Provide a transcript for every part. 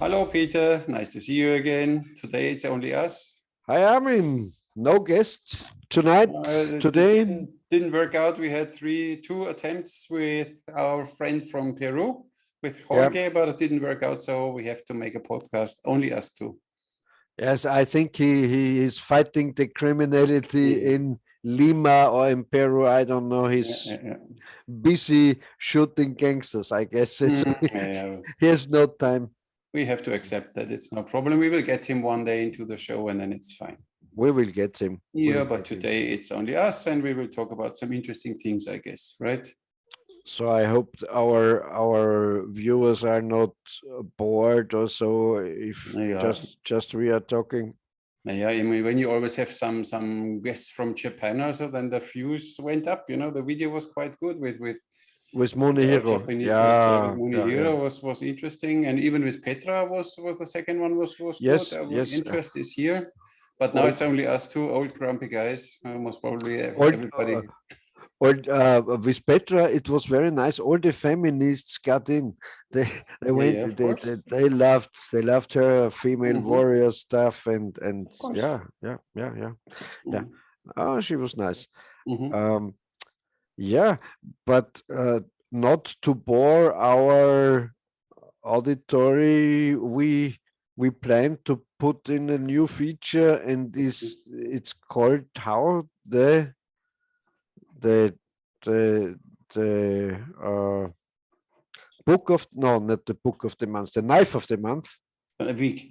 Hello, Peter. Nice to see you again. Today it's only us. Hi, Armin. No guests tonight, It today. didn't work out. We had two attempts with our friend from Peru, with Yeah. Jorge, but it didn't work out. So we have to make a podcast, only us two. Yes, I think he is fighting the criminality Yeah. in Lima or in Peru. I don't know. Yeah, He's yeah, yeah. busy shooting gangsters, I guess. Yeah. He has no time. We have to accept that it's no problem. We will get him one day into the show and then it's fine. We will get him. Yeah, but today it's only us and we will talk about some interesting things, I guess, right? So I hope our viewers are not bored or so if Yeah. just we are talking. Yeah, I mean, when you always have some guests from Japan also, then the views went up. The video was quite good with With our Munihiro. Japanese guests. Yeah, with Yeah, yeah. Munihiro was interesting, and even with Petra was the second one was Yes, good. Our yes. interest is here, but now Old- it's only us two old grumpy guys. Most probably Old, everybody. Or with Petra, it was very nice. All the feminists got in. They went. Yeah, of course. They loved her female Mhm. warrior stuff and Of course. yeah. Mhm. Oh, she was nice. Mhm. Yeah, but not to bore our auditory, we plan to put in a new feature, and it's called how the the book of no not the book of the month, the knife of the month A week.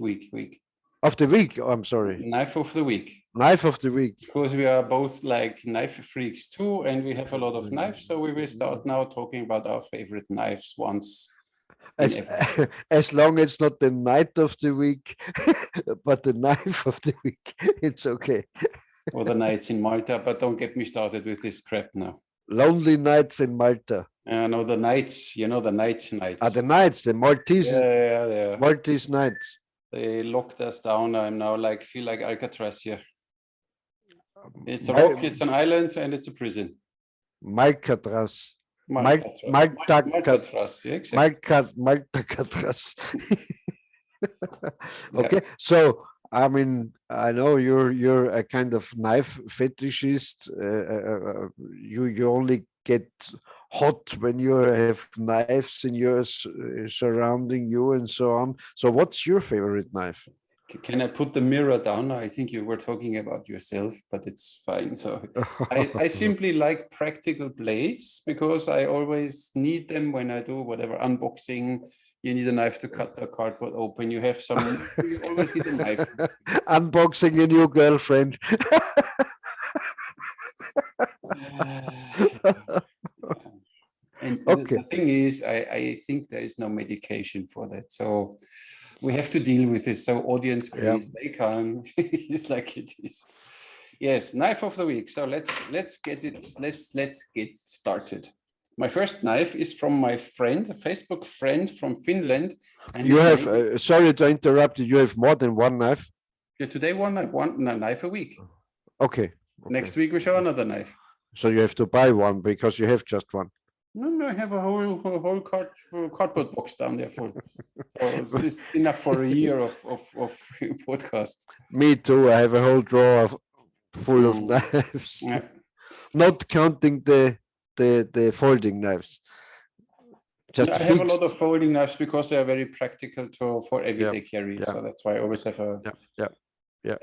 of the week. Oh, I'm sorry, Knife of the week. knife of the week. Because we are both like knife freaks too, and we have a lot of knives. So we will start now talking about our favorite knives once. As as long as it's not the night of the week, but the knife of the week, it's okay. Or the nights in Malta, but don't get me started with this crap now. Lonely nights in Malta. No, the nights, the nights. The nights, the Maltese, Yeah. Maltese nights. They locked us down. I'm now feel like Alcatraz here. It's a rock, it's an island, and it's a prison. Malcatraz. Malcatraz, yeah, exactly. Malcatraz. Okay, so I mean, I know you're a kind of knife fetishist. You only get hot when you have knives in your surrounding you and so on. So, what's your favorite knife? Can I put the mirror down? I think you were talking about yourself, but it's fine. So I simply like practical blades because I always need them when I do whatever unboxing. You need a knife to cut the cardboard open. You always need a knife. Unboxing a new girlfriend. And Okay. the thing is, I think there is no medication for that. So we have to deal with this. So audience, please, they can. It's like it is. Yes, knife of the week. So let's get it. Let's get started. My first knife is from my friend, a Facebook friend from Finland. And you have, sorry to interrupt you, have more than one knife? Yeah, today one knife a week. Okay. Next week we show another knife. So you have to buy one because you have just one. No, I have a whole cardboard box down there full. So it's enough for a year of podcast. Me too. I have a whole drawer full of knives. Yeah. Not counting the folding knives. Just I have a lot of folding knives because they are very practical for everyday carry. Yeah. So that's why I always have a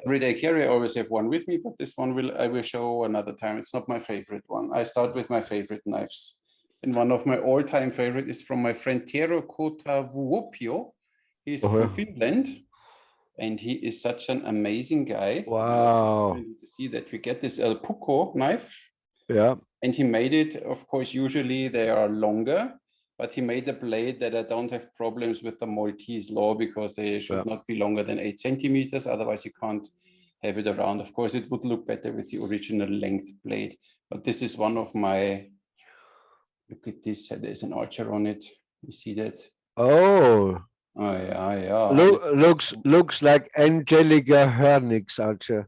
everyday carry. I always have one with me, but this one I will show another time. It's not my favorite one. I start with my favorite knives. And one of my all-time favorite is from my friend Tero Kotavuopio. He's from Finland. And he is such an amazing guy. Wow. To see that we get this El Puco knife. Yeah. And he made it, of course, usually they are longer, but he made a blade that I don't have problems with the Maltese law because they should not be longer than 8 centimeters. Otherwise, you can't have it around. Of course, it would look better with the original length blade. But this is one of my... Look at this, there's an archer on it. You see that? Oh. Oh, yeah. Looks like Angelica Hörnig's archer.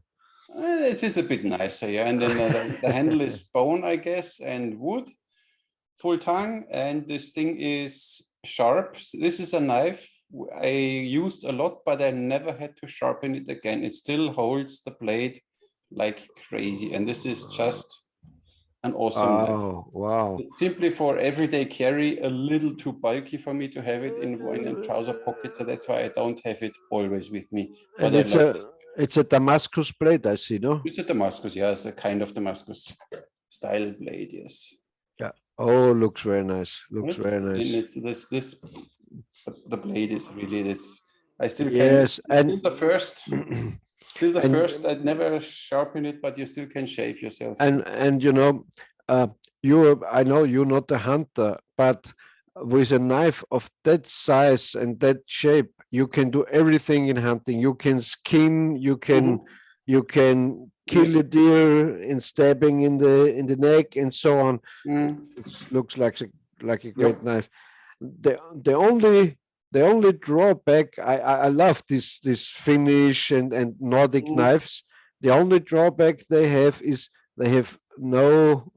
It's a bit nicer, yeah. And then the handle is bone, I guess, and wood, full tongue. And this thing is sharp. This is a knife I used a lot, but I never had to sharpen it again. It still holds the blade like crazy. And this is just an awesome knife. Wow. It's simply for everyday carry, a little too bulky for me to have it in a trouser pocket. So that's why I don't have it always with me. But And it's a Damascus blade, I see, no? It's a Damascus, yes, a kind of Damascus style blade, yes. Yeah. Oh, looks very nice. Looks very nice. It's the blade is really this. I still can. Yes, and still the first. Still the first. I'd never sharpen it, but you still can shave yourself. And you know, I know you're not a hunter, but with a knife of that size and that shape, you can do everything in hunting. You can skin, you can kill a deer in stabbing in the neck and so on. It looks like a great knife. The only drawback, I love this Finnish and Nordic knives. The only drawback they have is they have no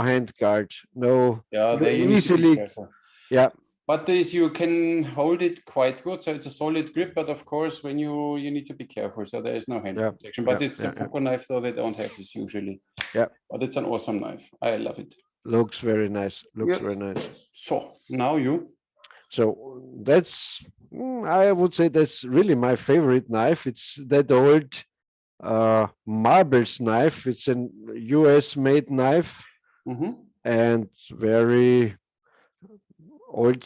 hand guard, no. Yeah, they easily. Yeah. But this, you can hold it quite good, so it's a solid grip. But of course, when you need to be careful, so there is no hand protection. But it's a poker knife, so they don't have this usually. Yeah. But it's an awesome knife. I love it. Looks very nice. Looks very nice. So now you. So that's, I would say that's really my favorite knife. It's that old Marbles knife. It's an US made knife and very old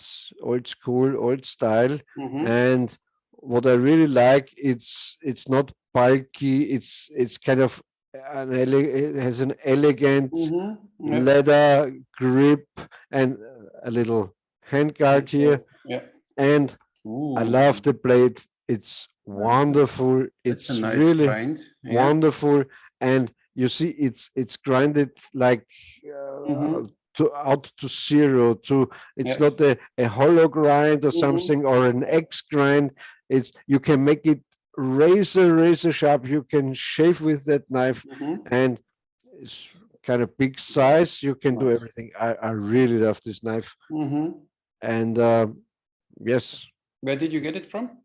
school, old style. And what I really like, it's not bulky. It's kind of it has an elegant leather grip and a little handguard here. And I love the blade. It's wonderful. It's a nice really grind. Wonderful. And you see, it's grinded like out to zero. It's not a hollow grind or something or an X grind. You can make it razor sharp. You can shave with that knife, and it's kind of big size. You can do everything. I really love this knife. And yes. Where did you get it from?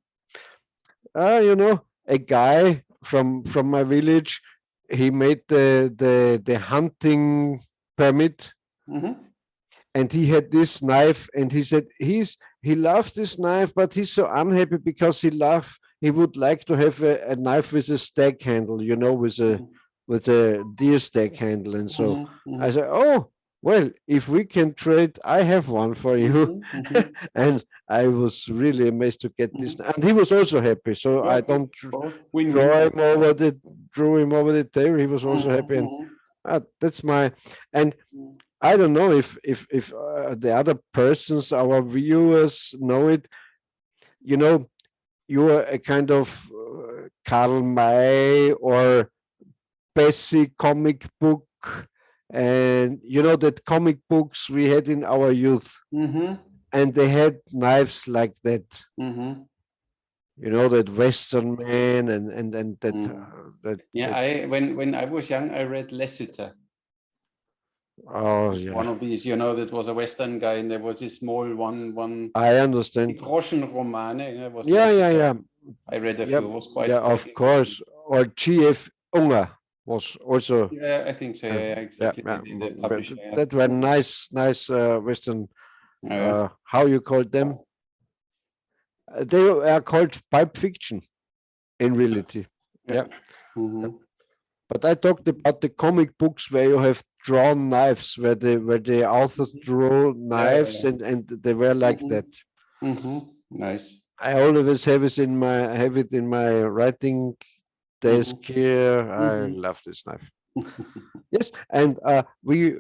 A guy from my village. He made the hunting permit, and he had this knife, and he said he loves this knife, but he's so unhappy because he would like to have a knife with a stag handle, with a deer stag handle. And so I said, oh, well, if we can trade, I have one for you. And I was really amazed to get this. And he was also happy. So I don't drew him over the table. He was also happy. And that's and I don't know if the other persons, our viewers, know it. You are a kind of Karl May or Bessie comic book. And that comic books we had in our youth, and they had knives like that. That Western man and that. Yeah, when I was young, I read Lasseter. Oh yeah. One of these, that was a Western guy, and there was this small one. I understand. Groschenromane. Yeah. I read a few. It was quite. Yeah, of course. Or G.F. Unger was also. Yeah, I think so. Yeah, exactly. That were nice Western. How you call them? They are called pulp fiction, in reality. Yeah. But I talked about the comic books where you have drawn knives, where the author drew knives, and they were like that. Nice. I always have it in my writing desk here. I love this knife. Yes, and we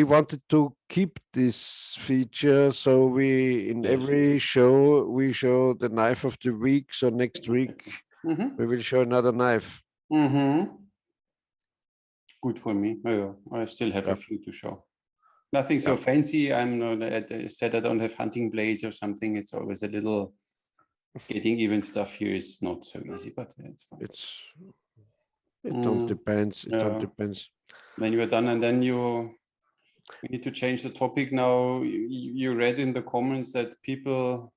wanted to keep this feature, so we in every show we show the knife of the week. So next week we will show another knife. Good for me. I still have a few to show. Nothing so fancy. I'm not. I said I don't have hunting blades or something. It's always a little. Getting even stuff here is not so easy, but it's fine. It don't depends. It don't depends. Then you are done, and then we need to change the topic now. You read in the comments that people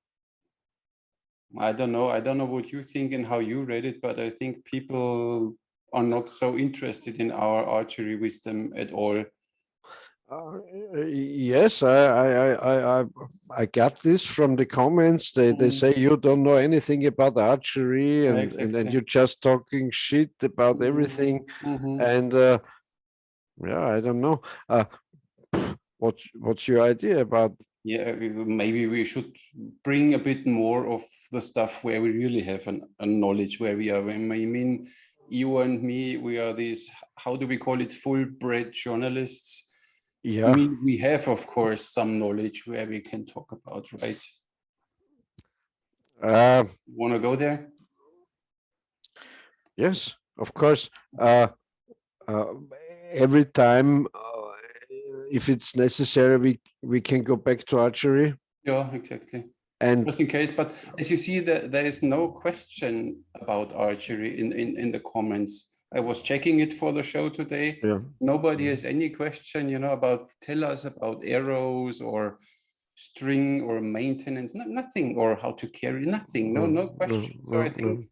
I don't know. I don't know what you think and how you read it, but I think people are not so interested in our archery wisdom at all. Yes, I got this from the comments. They say you don't know anything about archery, and you're just talking shit about everything. And yeah, I don't know. What's your idea about? Yeah, maybe we should bring a bit more of the stuff where we really have a knowledge where we are. I mean, you and me, we are these, how do we call it, full-bred journalists. Yeah. I mean, we have, of course, some knowledge where we can talk about, right? Want to go there? Yes, of course. Every time, if it's necessary, we can go back to archery. Yeah, exactly. And just in case, but as you see, there is no question about archery in the comments. I was checking it for the show today. Yeah. Nobody has any question, you know, about tell us about arrows or string or maintenance, nothing, or how to carry, nothing. No question. So I think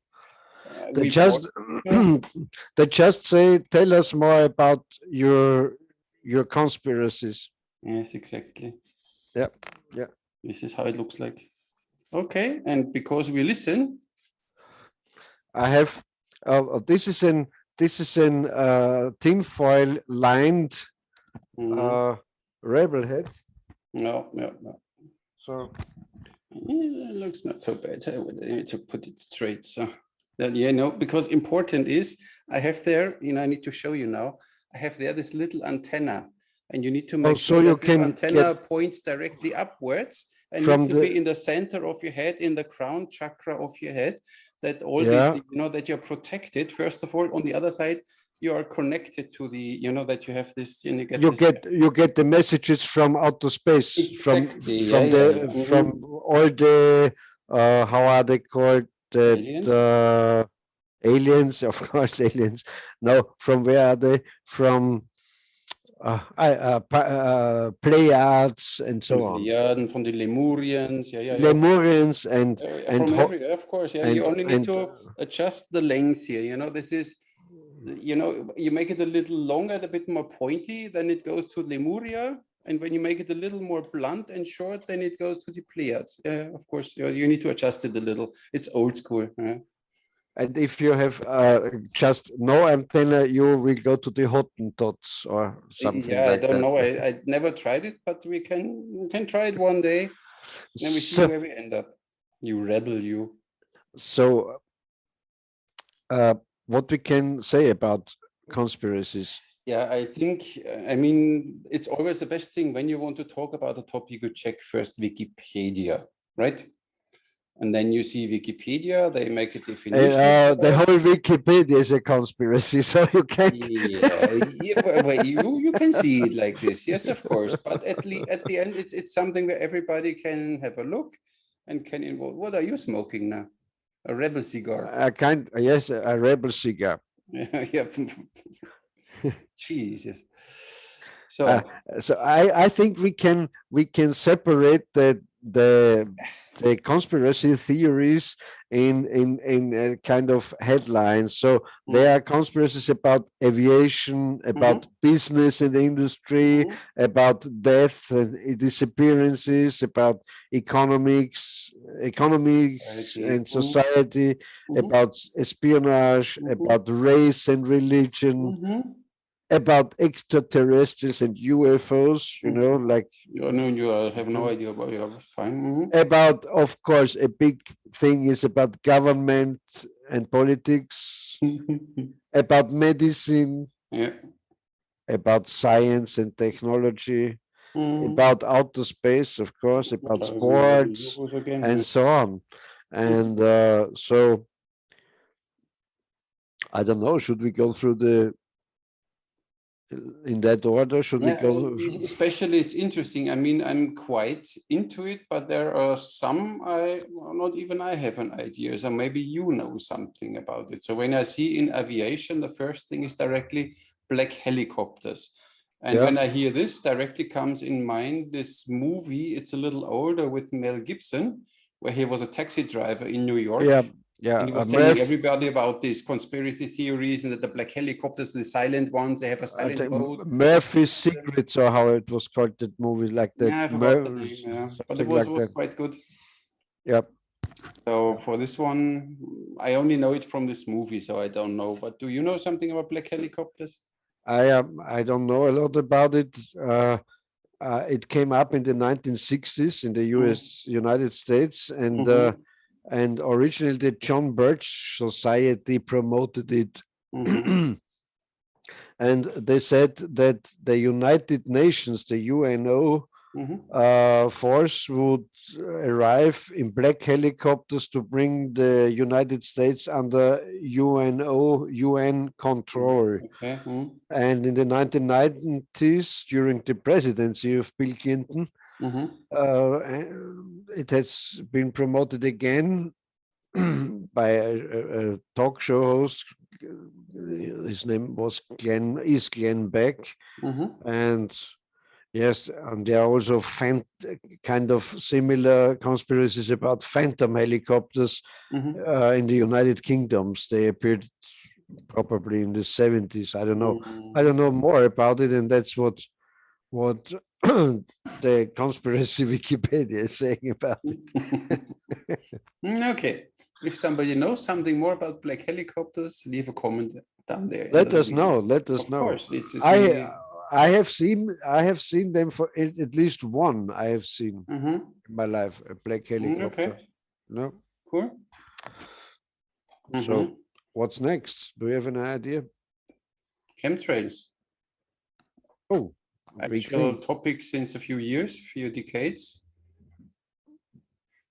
they just say, tell us more about your conspiracies. Yes, exactly. Yeah, yeah. This is how it looks like. Okay, and because we listen, I have this is an tinfoil lined rebel head. No. So yeah, it looks not so bad. I need to put it straight. So then, yeah, no, because important is I have there, you know, I need to show you now. I have there this little antenna, and you need to make sure that this antenna points directly upwards and needs to be in the center of your head, in the crown chakra of your head, that all this, you know, that you're protected. First of all, on the other side, you are connected to the, you know, that you have this, and you get the messages from outer space, exactly. from all the how are they called, that aliens, of course, aliens. No, from where are they? From Pleiades and so on. Yeah, and from the Lemurians, Lemurians and from everywhere, of course. Yeah, you only need to adjust the length here. You know, this is, you know, you make it a little longer, a bit more pointy, then it goes to Lemuria. And when you make it a little more blunt and short, then it goes to the Pleiades. Yeah, of course, you need to adjust it a little. It's old school. Yeah. And if you have just no antenna, you will go to the Hottentots or something. Yeah, like I don't know. I never tried it, but we can try it one day. Then we see where we end up. You rebel, you. So, what we can say about conspiracies? Yeah, I think, I mean, it's always the best thing when you want to talk about a topic, you check first Wikipedia, right? And then you see Wikipedia, they make a definition. The whole Wikipedia is a conspiracy, so you can't. Well, you can see it like this, yes, of course. But at the end, it's something where everybody can have a look and can involve. What are you smoking now? A rebel cigar? Yes, a rebel cigar. Yeah. Jesus. So I think we can separate the conspiracy theories in kind of headlines. So there are conspiracies about aviation, about business and industry, about death and disappearances, about economics and society, about espionage, about race and religion. About extraterrestrials and UFOs, you know, like. You have no idea about it. Fine. About, of course, a big thing is about government and politics, about medicine, about science and technology, about outer space, of course, about sports, and so on. And so, I don't know, should we go through in that order? Should we go? Especially, it's interesting. I mean, I'm quite into it, but there are some not even I have an idea. So maybe you know something about it. So when I see in aviation, the first thing is directly black helicopters. And when I hear this, directly comes in mind this movie. It's a little older with Mel Gibson, where he was a taxi driver in New York. Yeah, yeah. And he was telling everybody about these conspiracy theories and that the black helicopters, the silent ones, they have a silent mode. Murphy's Secrets, or how it was called, that movie, like that. Yeah, I forgot the name, yeah. But it was quite good. Yep. So for this one, I only know it from this movie, so I don't know. But do you know something about black helicopters? I don't know a lot about it. It came up in the 1960s in the United States, and originally the John Birch Society promoted it. And they said that the United Nations, the UNO force, would arrive in black helicopters to bring the United States under UN control. And in the 1990s, during the presidency of Bill Clinton, it has been promoted again by a talk show host. His name was Glenn Beck, and yes, and there are also kind of similar conspiracies about phantom helicopters in the United Kingdoms. They appeared probably in the 70s. I don't know. I don't know more about it, and that's what the conspiracy Wikipedia is saying about it. Okay. If somebody knows something more about black helicopters, leave a comment down there. Let us know. Let us know. Of course, really... I have seen them for at least one. I have seen in my life a black helicopter. Okay. No. Cool. So what's next? Do you have an idea? Chemtrails. Oh, actual topic since a few decades.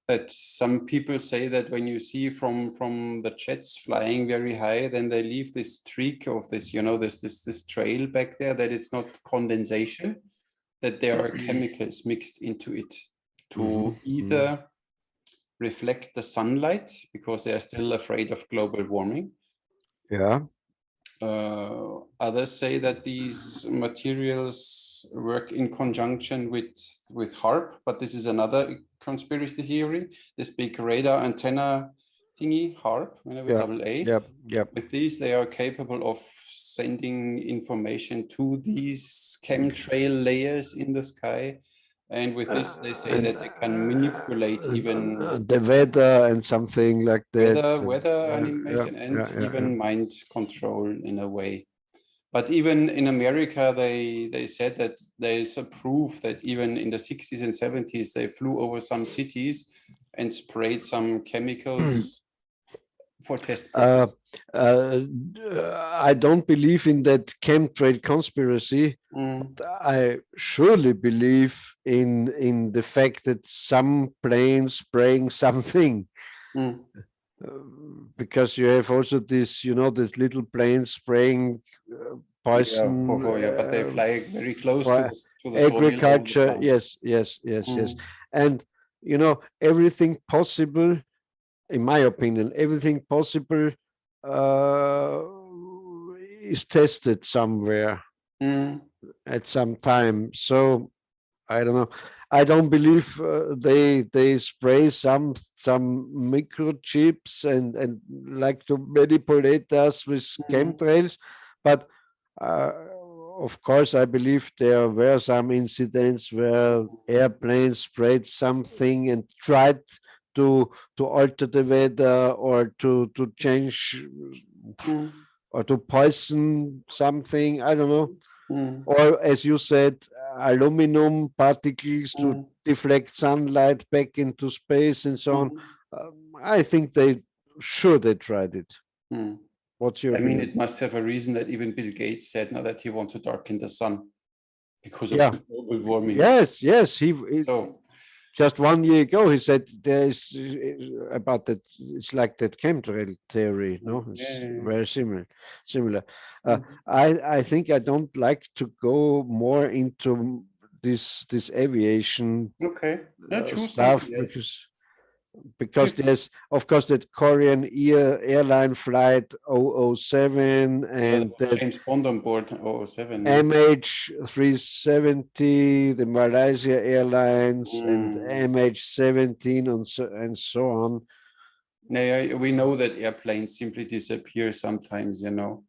That some people say that when you see from the jets flying very high, then they leave this streak of this, this trail back there, that it's not condensation, that there are chemicals mixed into it to either reflect the sunlight because they are still afraid of global warming. Yeah. Others say that these materials work in conjunction with HARP, but this is another conspiracy theory. This big radar antenna thingy, HARP, with double A. With these, they are capable of sending information to these chemtrail layers in the sky. And with this, they say that they can manipulate even the weather and something like that. Weather animation and even mind control in a way. But even in America, they said that there is a proof that even in the 60s and 70s, they flew over some cities and sprayed some chemicals for test purposes. I don't believe in that chemtrail conspiracy. But I surely believe in the fact that some plane spraying something. Because you have also this, this little plane spraying poison. But they fly very close to the agriculture. Yes. And everything possible, in my opinion, everything possible is tested somewhere at some time. So I don't know. I don't believe they spray some microchips and like to manipulate us with chemtrails, but of course I believe there were some incidents where airplanes sprayed something and tried to alter the weather or to change or to poison something. I don't know. Or as you said, aluminum particles to deflect sunlight back into space and so on. I think they tried it. What's your opinion? It must have a reason that even Bill Gates said now that he wants to darken the sun because of global warming. Yes. So just 1 year ago, he said there is about that. It's like that chemtrail theory, no? It's very similar. I think I don't like to go more into this aviation stuff because because there's, of course, that Korean airline flight 007 and that James Bond on board 007. MH370, the Malaysia Airlines, and MH17 and so on. Yeah, we know that airplanes simply disappear sometimes, you know.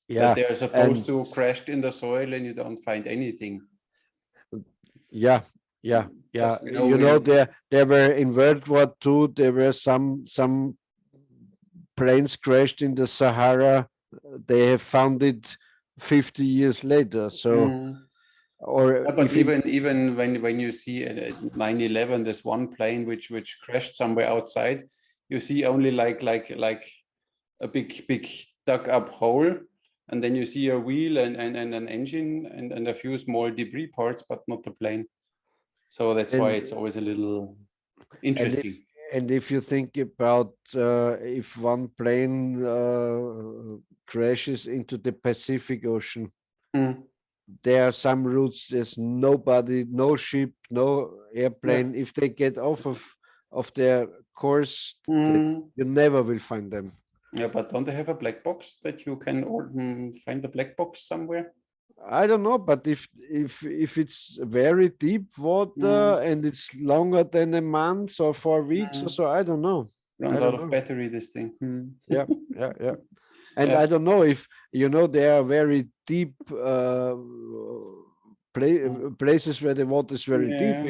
Yeah, that they're supposed to crash in the soil and you don't find anything. Yeah. You know, there were in World War II, there were some planes crashed in the Sahara. They have found it 50 years later. So, but even when you see at 9/11, there's one plane which crashed somewhere outside, you see only like a big dug up hole, and then you see a wheel and an engine and a few small debris parts, but not the plane. So that's why it's always a little interesting. And if you think about if one plane crashes into the Pacific Ocean, there are some routes, there's nobody, no ship, no airplane. If they get off of their course, you never will find them. Yeah, but don't they have a black box that you can find the black box somewhere? I don't know, but if it's very deep water and it's longer than a month or 4 weeks or so, I don't know. Runs out of battery, this thing. Yeah. And I don't know if, you know, there are very deep places where the water is very deep.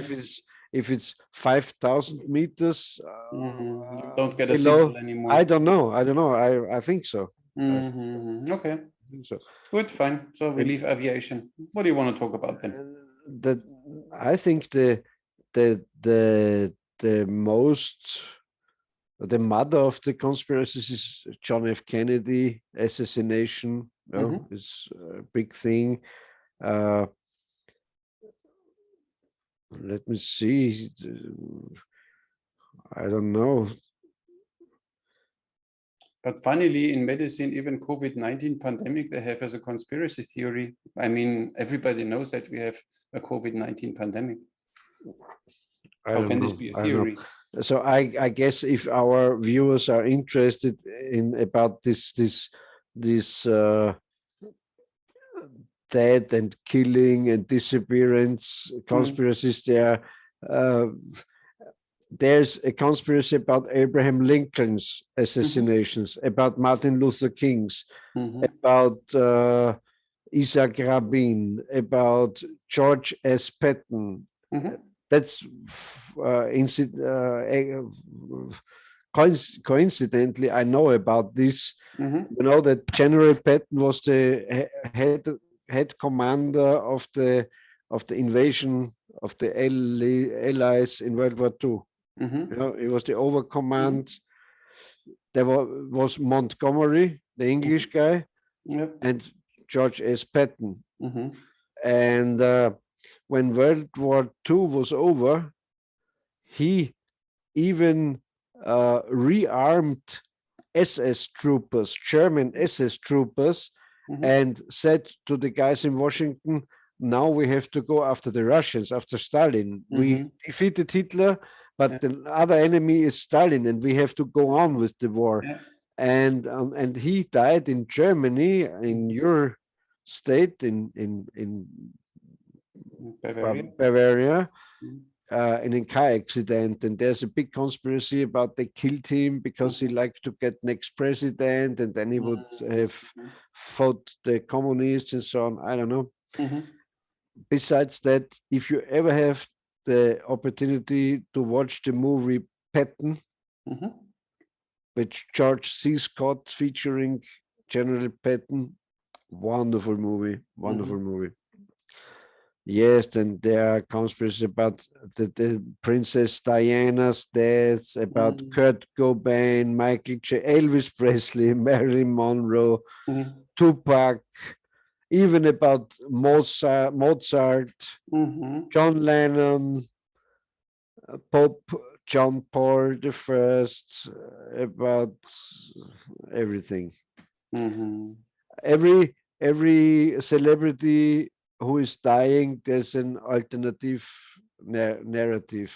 If it's 5,000 meters you don't get a below, signal anymore. I don't know. I think so. Okay. So good, fine. So we leave aviation. What do you want to talk about then? I think the mother of the conspiracies is John F. Kennedy assassination. Is a big thing. Let me see. I don't know. But funnily, in medicine, even COVID-19 pandemic, they have as a conspiracy theory. I mean, everybody knows that we have a COVID-19 pandemic. How can this be a theory? So I guess if our viewers are interested in about this death and killing and disappearance conspiracies, there's a conspiracy about Abraham Lincoln's assassinations, about Martin Luther King's, about Isaac Rabin, about George S. Patton. That's coincidentally, I know about this. You know that General Patton was the head commander of the invasion of the Allies in World War II. You know, it was the overcommand. There was Montgomery, the English guy, and George S. Patton. And when World War II was over, he even rearmed SS troopers, German SS troopers, and said to the guys in Washington, now we have to go after the Russians, after Stalin. We defeated Hitler, but the other enemy is Stalin, and we have to go on with the war. And he died in Germany, in your state, in Bavaria, in a car accident. And there's a big conspiracy about they killed him because he liked to get next president, and then he would have fought the communists and so on. I don't know. Besides that, if you ever have the opportunity to watch the movie Patton, with George C. Scott featuring General Patton, wonderful movie. Yes, and there are conspiracies about the Princess Diana's death, about Kurt Cobain, Michael J. Elvis Presley, Marilyn Monroe, Tupac, even about Mozart, John Lennon, Pope John Paul I, about everything. Every celebrity who is dying, there's an alternative narrative,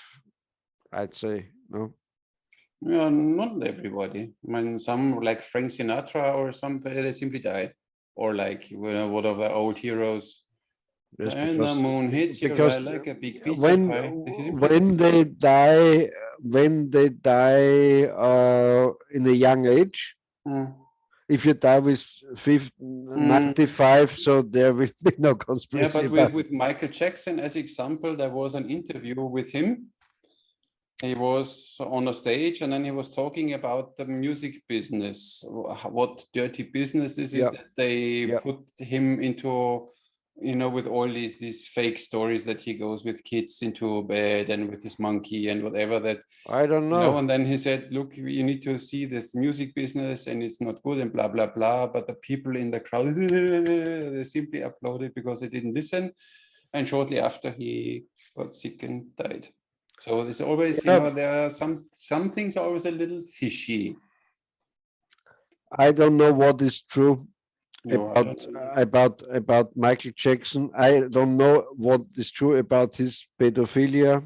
I'd say. No. Yeah, not everybody. I mean, some like Frank Sinatra or something, they simply died. Or like one of the old heroes. Yes, And the moon hits you because like a big pizza pie. when they die, in a young age, if you die with 95, so there will be no conspiracy. Yeah, but with Michael Jackson as example, there was an interview with him. He was on a stage and then he was talking about the music business. What dirty business is that they put him into, with all these fake stories that he goes with kids into bed and with his monkey and whatever that. I don't know. And then he said, look, you need to see this music business and it's not good and blah, blah, blah. But the people in the crowd, they simply applauded because they didn't listen. And shortly after he got sick and died. So there's always, there are some things are always a little fishy. I don't know what is true about Michael Jackson. I don't know what is true about his pedophilia.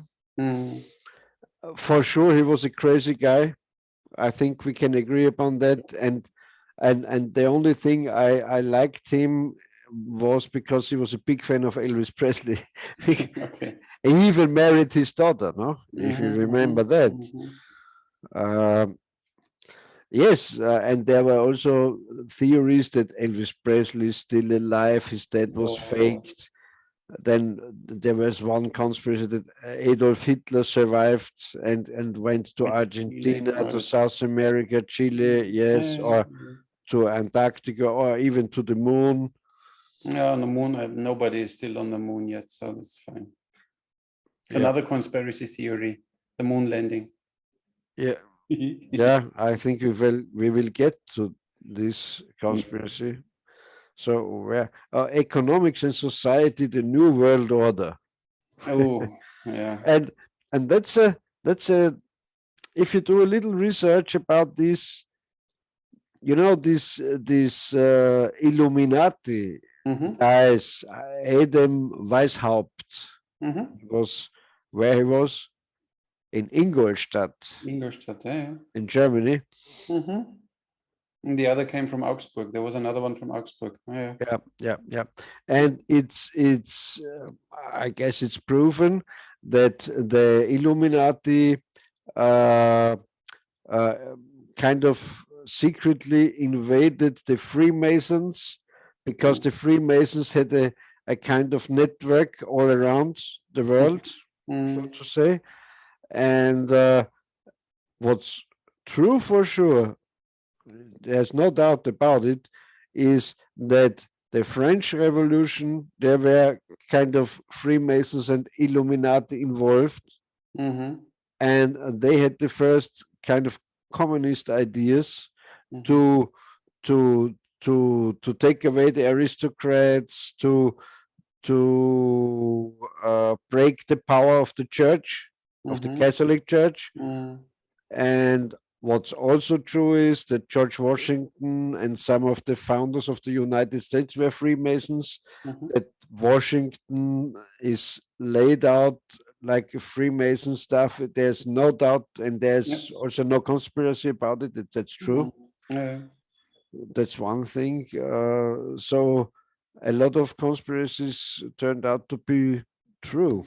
For sure, he was a crazy guy. I think we can agree upon that. And the only thing I liked him was because he was a big fan of Elvis Presley. Okay. He even married his daughter, no? If you remember that. Yes, and there were also theories that Elvis Presley is still alive, his death was faked. Then there was one conspiracy that Adolf Hitler survived and went to Argentina, to South America, Chile, yes, or to Antarctica, or even to the moon. Yeah, on the moon, nobody is still on the moon yet, so that's fine. It's another conspiracy theory, the moon landing. Yeah. Yeah, I think we will get to this conspiracy. So economics and society, the new world order. Oh, yeah. And that's a if you do a little research about this, this Illuminati guys, Adam Weishaupt was where he was in Ingolstadt. Ingolstadt, yeah. In Germany. And the other came from Augsburg. There was another one from Augsburg. Yeah. And it's I guess it's proven that the Illuminati kind of secretly invaded the Freemasons because the Freemasons had a kind of network all around the world, so to say. And what's true for sure, there's no doubt about it, is that the French Revolution, there were kind of Freemasons and Illuminati involved. And they had the first kind of communist ideas to take away the aristocrats, to break the power of the church, of the Catholic Church. And what's also true is that George Washington and some of the founders of the United States were Freemasons, that Washington is laid out like a Freemason stuff. There's no doubt, and there's also no conspiracy about it. That's true. That's one thing. So a lot of conspiracies turned out to be true.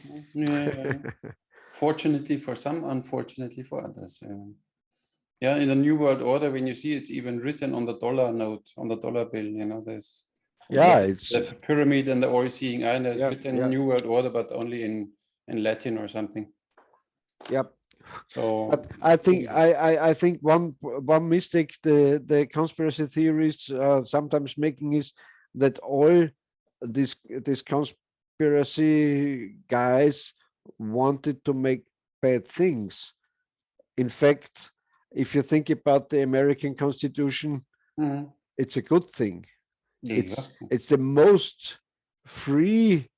Fortunately for some, unfortunately for others. Yeah, in the New World Order, when you see it's even written on the dollar note, on the dollar bill, there's it's the pyramid and the all-seeing eye, and there's written New World Order, but only in Latin or something. Yep. So, but I think one mistake the conspiracy theories sometimes making is that all these conspiracy guys wanted to make bad things. In fact, if you think about the American Constitution, it's a good thing. It's the most free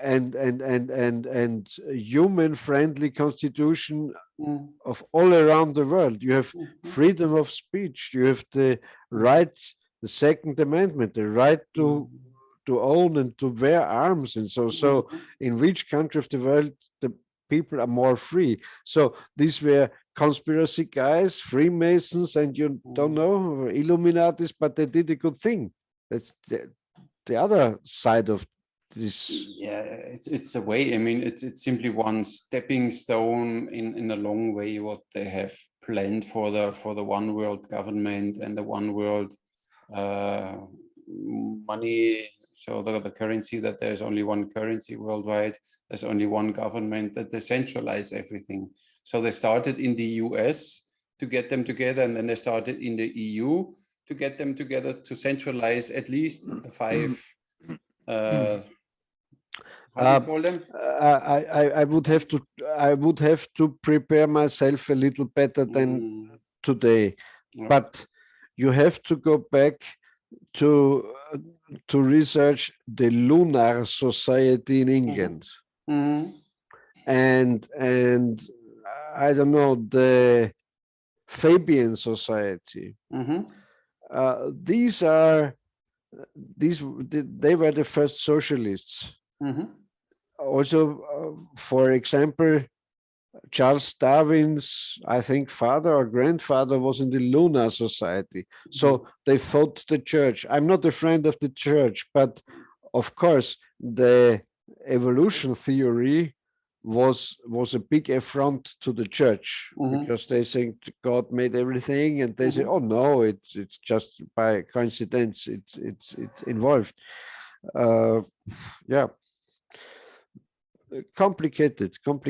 and human friendly constitution of all around the world. You have freedom of speech, you have the right, the Second Amendment, the right to own and to wear arms, and so in which country of the world the people are more free? So these were conspiracy guys, Freemasons, and you don't know, Illuminatis, but they did a good thing. That's the other side of this. Yeah, it's a way. I mean, it's simply one stepping stone in a long way what they have planned for the one world government and the one world money. So the currency, that there's only one currency worldwide, there's only one government, that they centralize everything. So they started in the US to get them together, and then they started in the EU to get them together to centralize at least the five how do you call them? I would have to prepare myself a little better than today, but you have to go back to research the Lunar Society in England, and I don't know, the Fabian Society. They were the first socialists. Also, for example, Charles Darwin's, I think, father or grandfather was in the Lunar Society. So they fought the church. I'm not a friend of the church, but of course, the evolution theory was a big affront to the church, because they think God made everything, and they say, oh no, it's just by coincidence, it's involved. Yeah. Complicated, but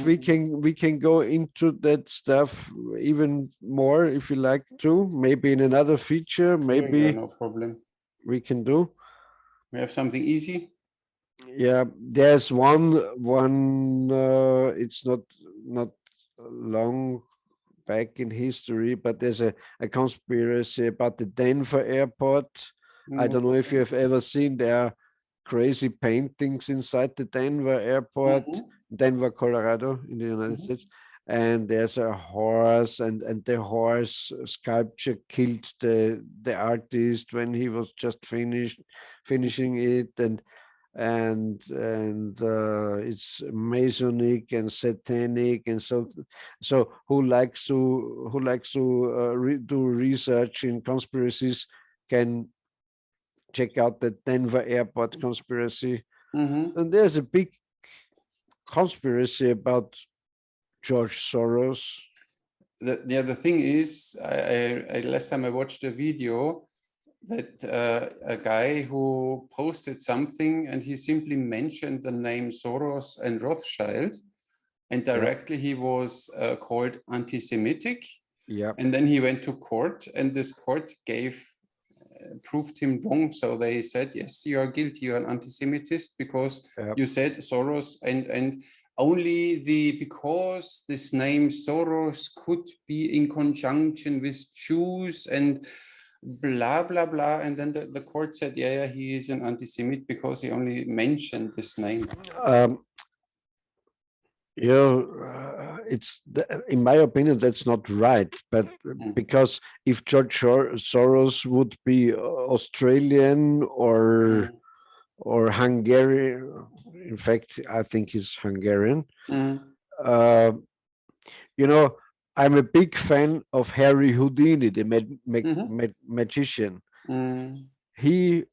we can go into that stuff even more if you like to. Maybe in another feature, maybe no problem. We can do. We have something easy. Yeah, there's one. It's not long back in history, but there's a conspiracy about the Denver airport. I don't know if you have ever seen there. Crazy paintings inside the Denver airport, Denver, Colorado, in the United States. And there's a horse, and the horse sculpture killed the artist when he was just finishing it, and it's Masonic and satanic, and so who likes to do research in conspiracies can check out the Denver airport conspiracy. And there's a big conspiracy about George Soros. The thing is, I last time I watched a video that a guy who posted something, and he simply mentioned the name Soros and Rothschild, and directly he was called anti-Semitic. Yeah. And then he went to court, and this court proved him wrong. So they said, yes, you are guilty, you're an anti-Semitist, because you said Soros, and only because this name Soros could be in conjunction with Jews and blah blah blah. And then the court said, yeah, he is an anti-Semit because he only mentioned this name. It's in my opinion that's not right, but because if George Soros would be Australian or Hungarian, in fact I think he's Hungarian. I'm a big fan of Harry Houdini, the magician. He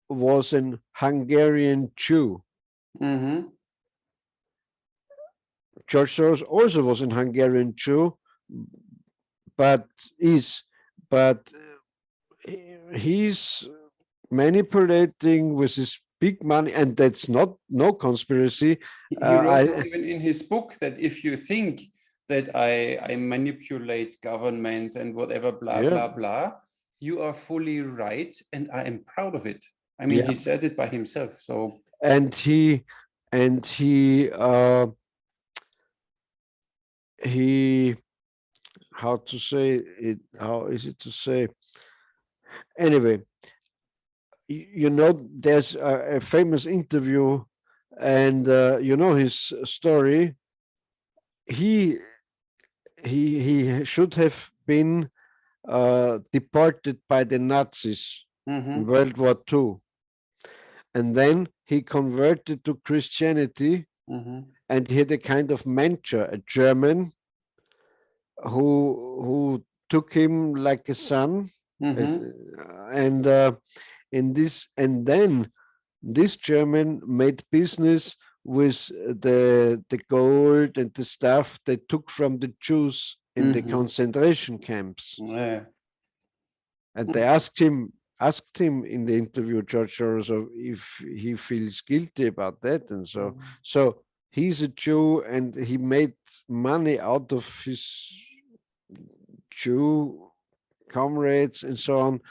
was an Hungarian Jew. George Soros also was an Hungarian Jew, but he's manipulating with his big money, and that's no conspiracy. He wrote even in his book that if you think that I manipulate governments and whatever, blah, blah, blah, you are fully right, and I am proud of it. I mean, he said it by himself. So he how to say it? How is it to say? Anyway, there's a famous interview, and his story. He should have been deported by the Nazis in World War II, and then he converted to Christianity, and he had a kind of mentor, a German, who took him like a son, and in this, and then this German made business with the gold and the stuff they took from the Jews in the concentration camps. Yeah. And they asked him in the interview, George Soros, if he feels guilty about that, and so he's a Jew and he made money out of his Jew comrades and so on.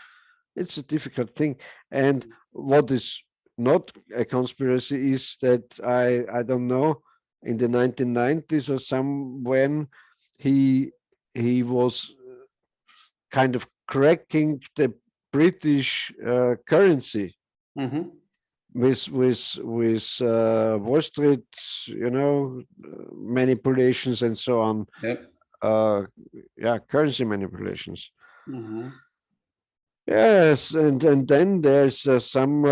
It's a difficult thing. And what is not a conspiracy is that I don't know, in the 1990s or somewhere, he was kind of cracking the British currency with Wall Street, manipulations and so on. Currency manipulations. Yes, and then there's some.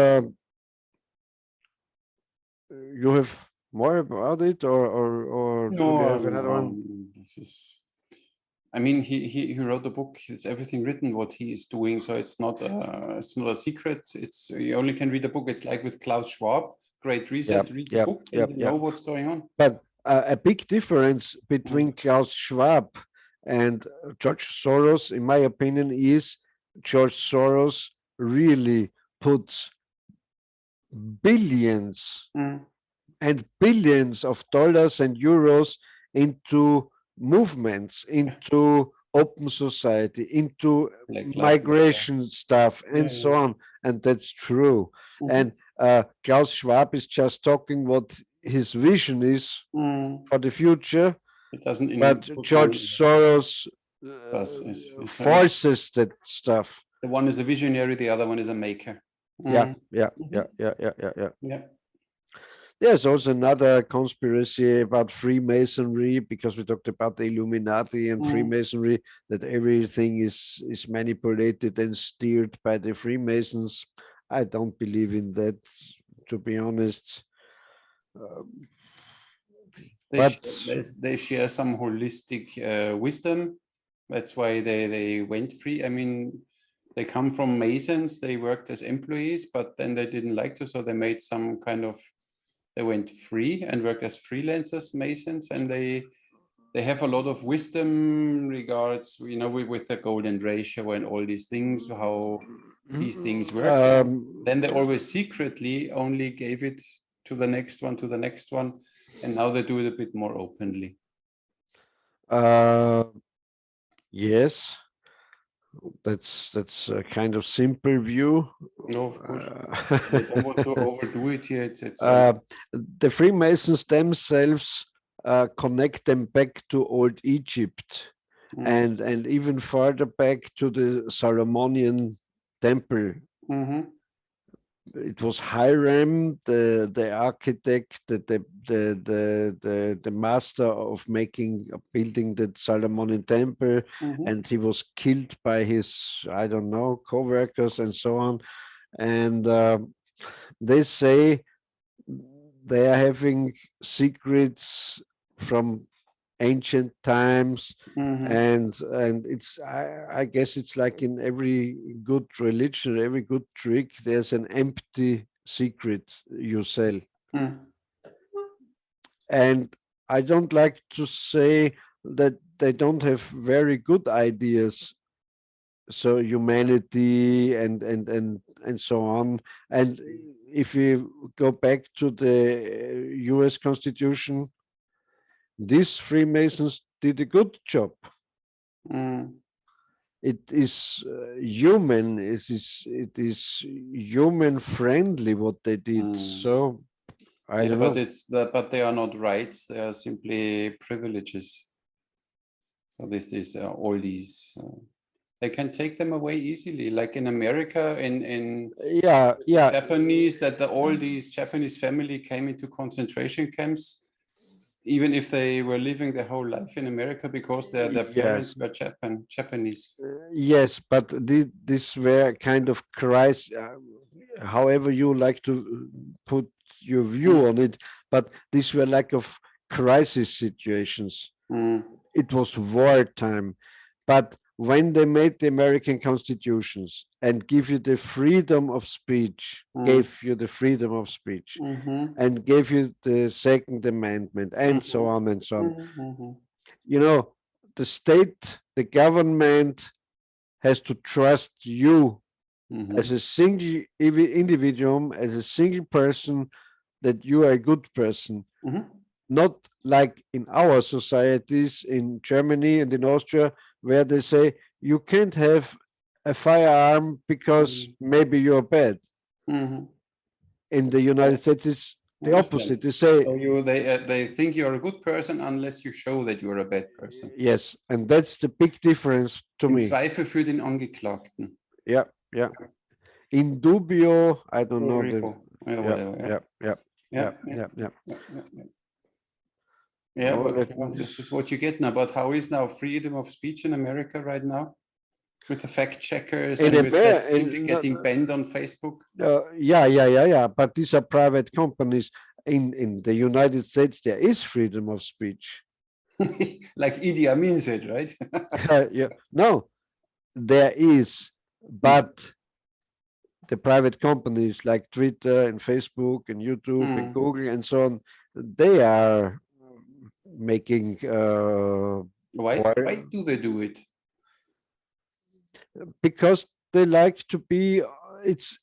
You have more about it, or no, do you have another one? I mean, he wrote a book. It's everything written what he is doing, so it's not a secret. It's, you only can read a book. It's like with Klaus Schwab, Great Reset. Read the book and you know what's going on. But a big difference between Klaus Schwab and George Soros, in my opinion, is George Soros really puts billions and billions of dollars and euros into movements, into open society, into migration stuff, and so on. And that's true. And Klaus Schwab is just talking what his vision is for the future. It doesn't. But George Soros forces that stuff. The one is a visionary, the other one is a maker. Yeah. There's also another conspiracy about Freemasonry, because we talked about the Illuminati and Freemasonry, that everything is manipulated and steered by the Freemasons. I don't believe in that, to be honest. They share some holistic wisdom. That's why they went free. I mean, they come from Masons. They worked as employees, but then they didn't like to, so they made some kind of. They went free and worked as freelancers, Masons, and they have a lot of wisdom regards, with the golden ratio and all these things, how these things work. Then they always secretly only gave it to the next one, and now they do it a bit more openly. Yes. That's a kind of simple view. No, of course. They don't want to overdo it here. The Freemasons themselves connect them back to old Egypt and even further back to the Solomonian temple. It was Hiram, the architect, the master of building the Solomonian temple, and he was killed by his, I don't know, co-workers and so on. And they say they are having secrets from ancient times, and it's I guess it's like in every good religion, every good trick, there's an empty secret you sell. And I don't like to say that they don't have very good ideas, so humanity and so on. And if we go back to the US Constitution, these Freemasons did a good job. It is human. It is human friendly what they did. So I don't know. But they are not rights. They are simply privileges. So this is all these. They can take them away easily, like in America, in Japanese, that all these Japanese family came into concentration camps, even if they were living their whole life in America, because their parents were Japanese. Yes, but these were kind of crisis, however you like to put your view on it, but these were like of crisis situations. it was wartime. But when they made the American constitutions and give you the freedom of speech, gave you the freedom of speech, and gave you the Second Amendment, and so on and so on. You know, the state, the government has to trust you as a single individual, as a single person, that you are a good person. Not like in our societies in Germany and in Austria, where they say you can't have a firearm because maybe you're bad. In the United States, it's the opposite. They say they think you're a good person unless you show that you're a bad person. Yes, and that's the big difference to me. Zweifel für den Angeklagten. Yeah, yeah. In dubio, I don't know. But this is what you get now. But how is now freedom of speech in America right now? With the fact checkers and with that simply getting banned on Facebook? Yeah. But these are private companies. In the United States, there is freedom of speech. Like Idi Amin said, right? No, there is, but the private companies like Twitter and Facebook and YouTube and Google and so on, they are making. Why do they do it? Because they like to be. It's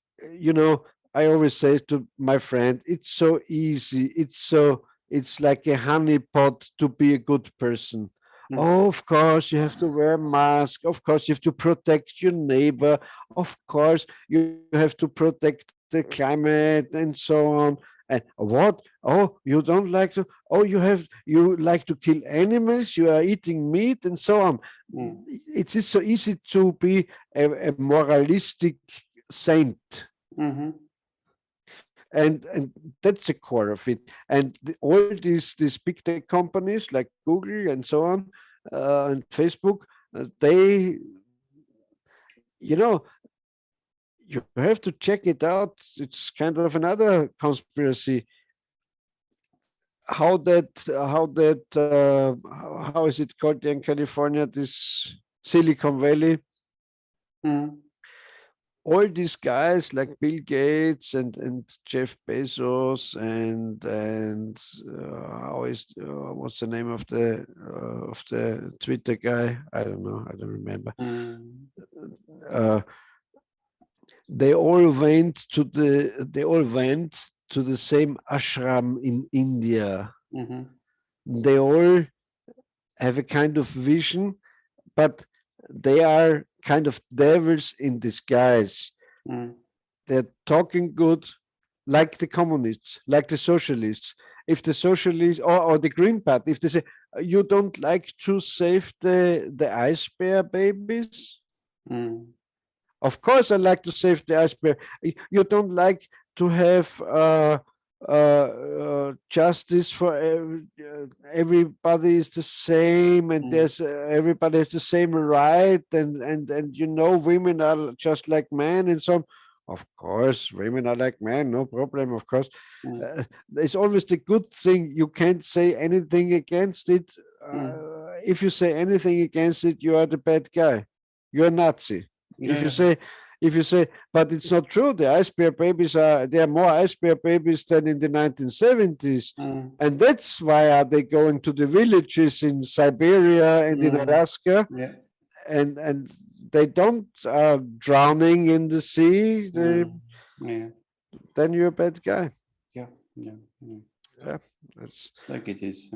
I always say to my friend, it's so easy. It's like a honeypot to be a good person. Oh, of course, you have to wear a mask. Of course, you have to protect your neighbor. Of course, you have to protect the climate and so on. And what? Oh, you don't like to? Oh, you like to kill animals? You are eating meat and so on. It is so easy to be a moralistic saint. And that's the core of it. And all these big tech companies like Google and so on, and Facebook, they, you have to check it out. It's kind of another conspiracy. How is it called in California? This Silicon Valley. All these guys like Bill Gates and Jeff Bezos and what's the name of the Twitter guy? I don't know. I don't remember. They all went to the same ashram in India. They all have a kind of vision, but they are kind of devils in disguise. They're talking good, like the communists, like the socialists. If the socialists or the Green Party, if they say you don't like to save the ice bear babies, of course I like to save the ice bear. You don't like to have justice for everybody is the same, and there's everybody has the same right, and women are just like men, and so on. Of course, women are like men, no problem. Of course, there's always the good thing. You can't say anything against it. If you say anything against it, you are the bad guy. You're a Nazi. If you say, but it's not true. The ice bear babies there are more ice bear babies than in the 1970s. And that's why are they going to the villages in Siberia and in Alaska. And they don't drowning in the sea. Then you're a bad guy. Yeah, that's like it is.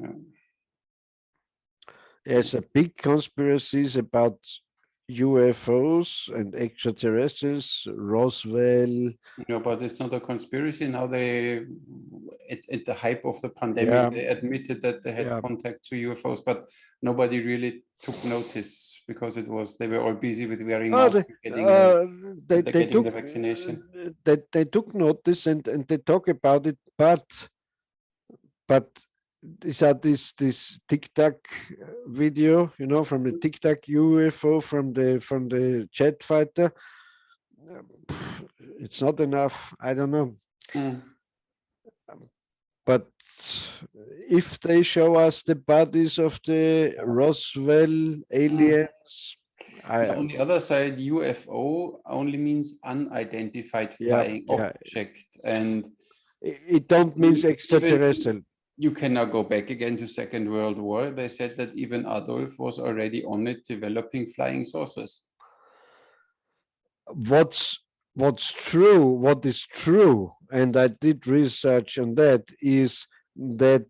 There's a big conspiracies about UFOs and extraterrestrials, Roswell. But it's not a conspiracy. Now they, at the hype of the pandemic, they admitted that they had contact to UFOs, but nobody really took notice because they were all busy with wearing masks and getting the vaccination. They took notice and they talk about it, but these are this TikTok video, from the TikTok UFO from the jet fighter. It's not enough. I don't know. But if they show us the bodies of the Roswell aliens, on the other side, UFO only means unidentified flying object, and it don't mean extraterrestrial. You cannot go back again to Second World War. They said that even Adolf was already on it, developing flying saucers. What is true, and I did research on that, is that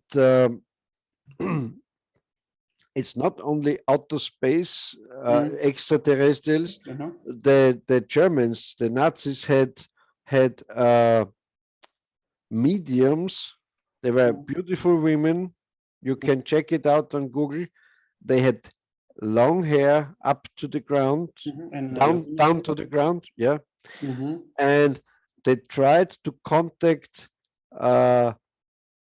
it's not only outer space extraterrestrials. The Germans, the Nazis had mediums. They were beautiful women. You can check it out on Google. They had long hair up to the ground, down to the ground, and they tried to contact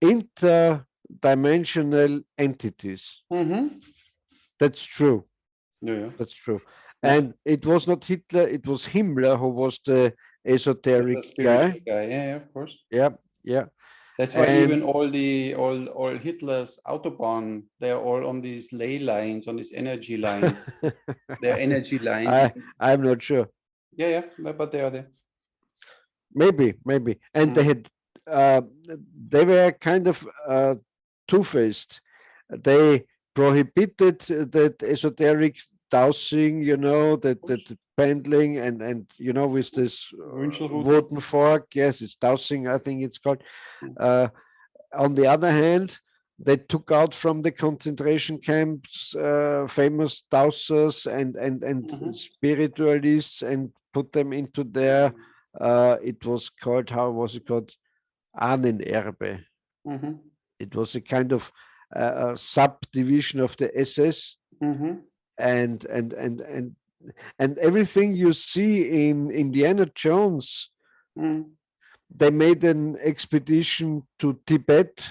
interdimensional entities. That's true. That's true. And it was not Hitler, it was Himmler who was the esoteric guy. Yeah, of course. Yeah. That's why even all Hitler's Autobahn, they're all on these ley lines, on these energy lines. They're energy lines. I'm not sure. Yeah, but they are there. Maybe. And they had they were kind of two-faced. They prohibited that esoteric dowsing, that pendling and with this wooden fork. Yes, it's dowsing, I think it's called. On the other hand, they took out from the concentration camps famous dowsers and spiritualists and put them into their it was called, how was it called? Ahnenerbe. It was a kind of subdivision of the SS, and everything you see in Indiana Jones. They made an expedition to Tibet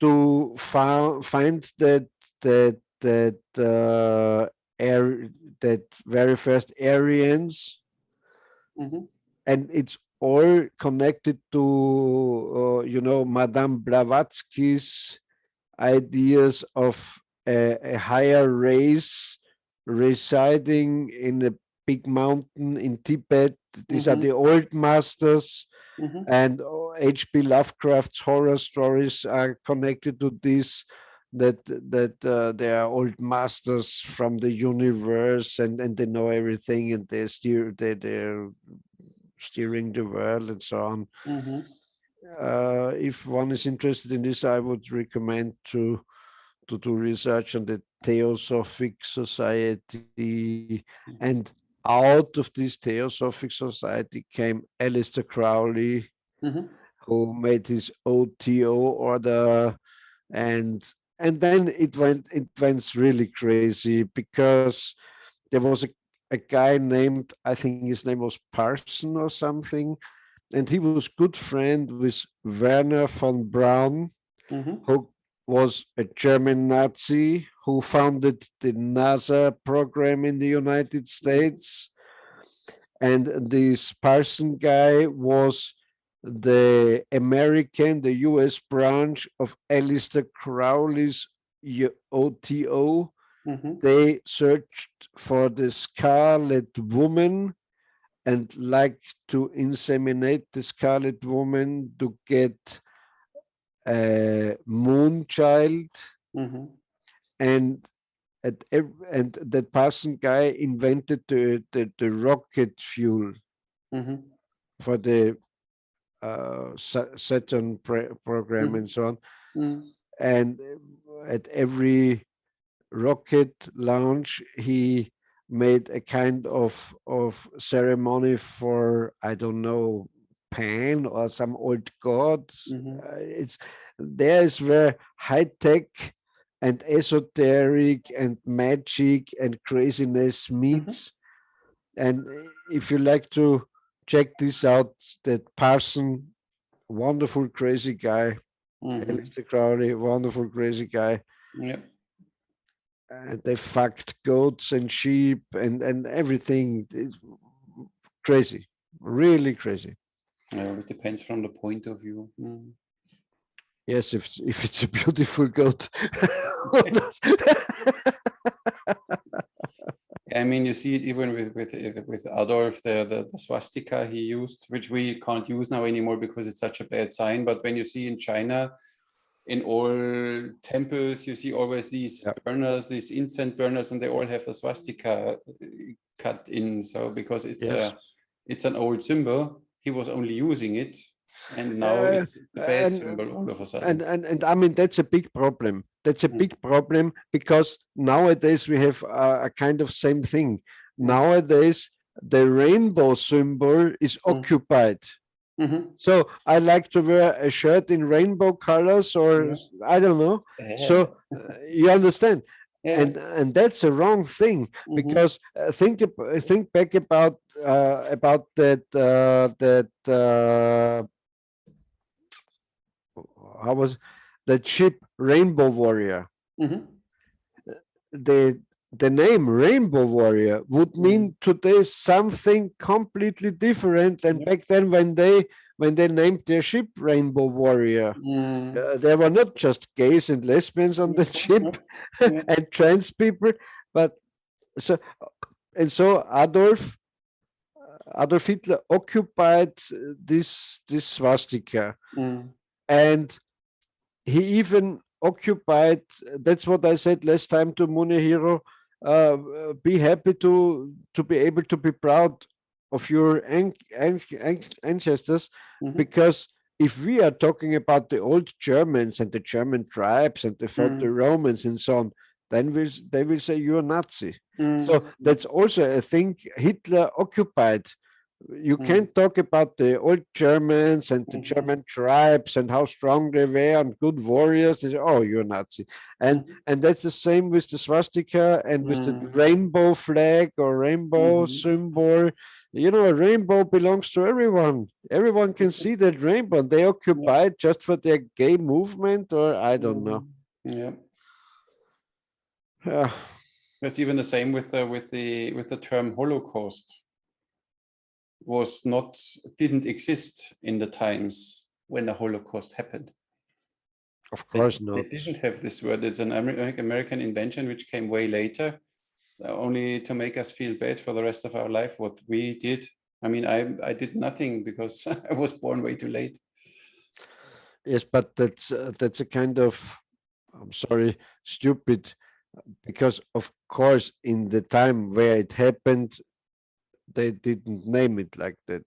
to find that very first Aryans, and it's all connected to Madame Blavatsky's ideas of a higher race residing in a big mountain in Tibet. These are the old masters, and H.P. Lovecraft's horror stories are connected to this. That they are old masters from the universe, and they know everything, and they're steering the world and so on. If one is interested in this, I would recommend to do research on the Theosophic Society. And out of this Theosophic Society came Aleister Crowley, who made his OTO order, and then it went really crazy, because there was a guy named, I think his name was Parson or something, and he was good friend with Werner von Braun, who was a German Nazi who founded the NASA program in the United States. And this Parson guy was the US branch of Aleister Crowley's OTO. They searched for the Scarlet Woman and like to inseminate the Scarlet Woman to get a moon child. And that Parson guy invented the rocket fuel for the Saturn program and so on. And at every rocket launch, he made a kind of ceremony for, I don't know, Pan or some old god. There's where high tech and esoteric and magic and craziness meets. And if you like to check this out, that Parson, wonderful crazy guy, Aleister Crowley, wonderful crazy guy. They fucked goats and sheep and everything. It's crazy, really crazy. It depends from the point of view. Yes, if it's a beautiful goat. I mean, you see it even with Adolf, the swastika he used, which we can't use now anymore because it's such a bad sign. But when you see in China, in all temples, you see always these burners, these incense burners, and they all have the swastika cut in. So because it's an old symbol, he was only using it, and now it's a bad symbol all of a sudden. And I mean, that's a big problem. That's a big problem because nowadays we have a kind of same thing. Nowadays, the rainbow symbol is occupied. So I like to wear a shirt in rainbow colors, or I don't know. So you understand, and that's a wrong thing, because think back about that how was that ship, Rainbow Warrior. The name Rainbow Warrior would mean today something completely different than back then when they named their ship Rainbow Warrior. There were not just gays and lesbians on the ship and trans people, but so Adolf Hitler occupied this swastika, and he even occupied, that's what I said last time to Munehiro, be happy to be able to be proud of your ancestors, because if we are talking about the old Germans and the German tribes and the Romans and so on, then they will say you're Nazi. So that's also a thing Hitler occupied. You can't talk about the old Germans and the German tribes and how strong they were and good warriors. They say, oh, you're Nazi. And that's the same with the swastika and with the rainbow flag or rainbow symbol. You know, a rainbow belongs to everyone. Everyone can see that rainbow. They occupy it just for their gay movement, or I don't know. Yeah. It's even the same with the term Holocaust. Didn't exist in the times when the Holocaust happened. Of course not. They didn't have this word. It's an American invention which came way later, only to make us feel bad for the rest of our life. What we did, I mean, I did nothing because I was born way too late. Yes, but that's a kind of, I'm sorry, stupid, because of course in the time where it happened, they didn't name it like that.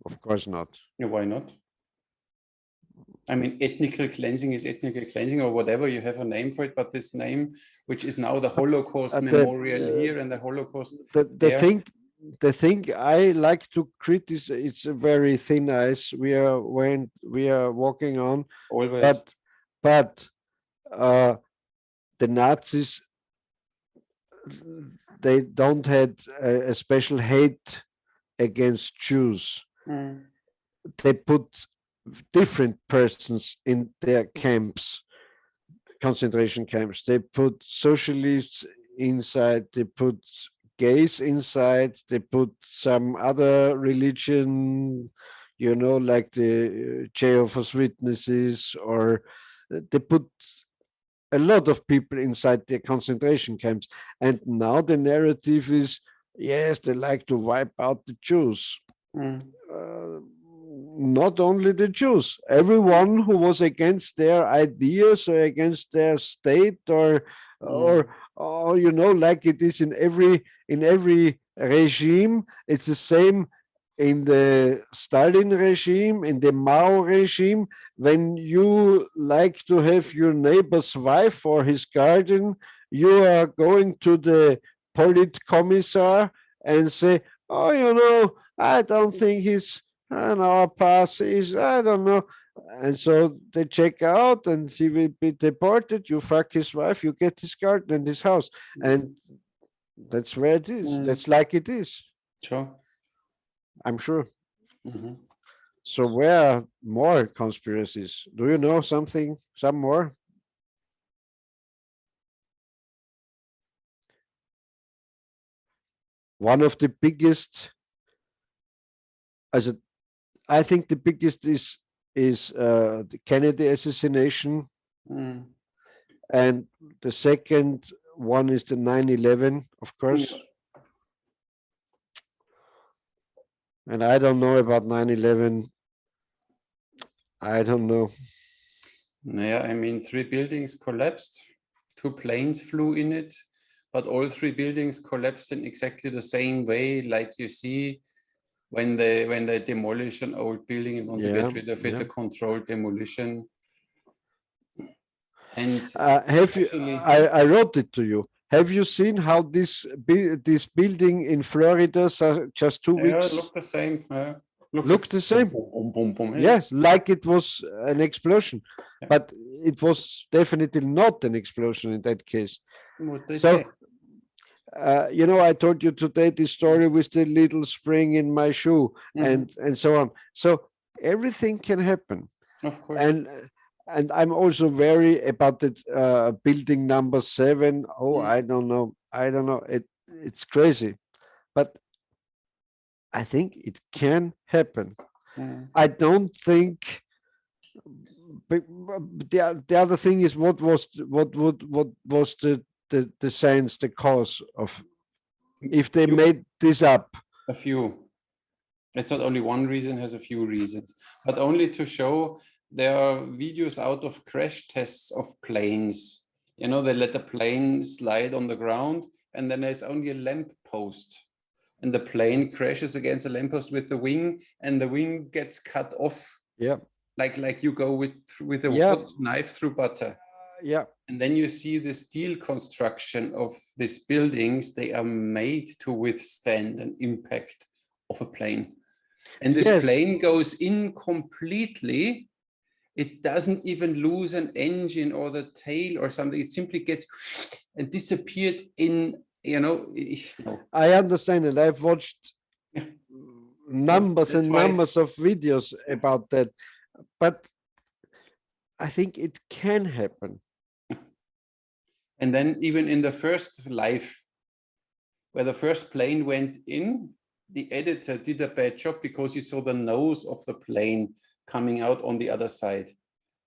Of course not. Yeah, why not? I mean, ethnical cleansing is ethnical cleansing, or whatever, you have a name for it, but this name, which is now the Holocaust memorial here and the Holocaust the thing I like to criticize, it's a very thin ice we are walking on. Always. But the Nazis, they don't had a special hate against Jews. They put different persons in their camps, concentration camps. They put socialists inside, they put gays inside, they put some other religion, you know, like the Jehovah's Witnesses, or they put a lot of people inside the concentration camps. And now the narrative is, yes, they like to wipe out the Jews. Not only the Jews, everyone who was against their ideas or against their state, or you know, like it is in every regime. It's the same in the Stalin regime, in the Mao regime. When you like to have your neighbor's wife or his garden, you are going to the politcommissar and say, oh, you know, I don't think he's on our pass, I don't know. And so they check out and he will be deported. You fuck his wife, you get his garden and his house. And that's where it is. That's like it is. Sure. I'm sure. So where are more conspiracies? Do you know something, some more? One of the biggest, I think the biggest is is the Kennedy assassination, and the second one is the 9/11, of course. And I don't know about 9/11. I don't know. Yeah, I mean, 3 buildings collapsed, 2 planes flew in it, but all 3 buildings collapsed in exactly the same way, like you see when they demolish an old building and want to get rid of it, a controlled demolition. And have you? I wrote it to you. Have you seen how this building in Florida just 2 weeks? Yeah, look the same. Look the same. Boom, boom, boom, yes, like it was an explosion, but it was definitely not an explosion in that case. What they say. You know, I told you today the story with the little spring in my shoe and so on. So everything can happen. Of course. And I'm also very about the building number 7. Oh, I don't know. It's crazy, but I think it can happen. I don't think. But the other thing is, what was the science, the cause of, if they made this up? A few. It's not only one reason, has a few reasons, but only to show. There are videos out of crash tests of planes. You know, they let the plane slide on the ground, and then there's only a lamp post, and the plane crashes against a lamppost with the wing, and the wing gets cut off. Yeah. Like you go with a knife through butter. Yeah. And then you see the steel construction of these buildings. They are made to withstand an impact of a plane. And this plane goes in completely. It doesn't even lose an engine or the tail or something. It simply gets and disappeared in, you know. I understand it. I've watched numbers and numbers of videos about that. But I think it can happen. And then even in the first life, where the first plane went in, the editor did a bad job because you saw the nose of the plane coming out on the other side.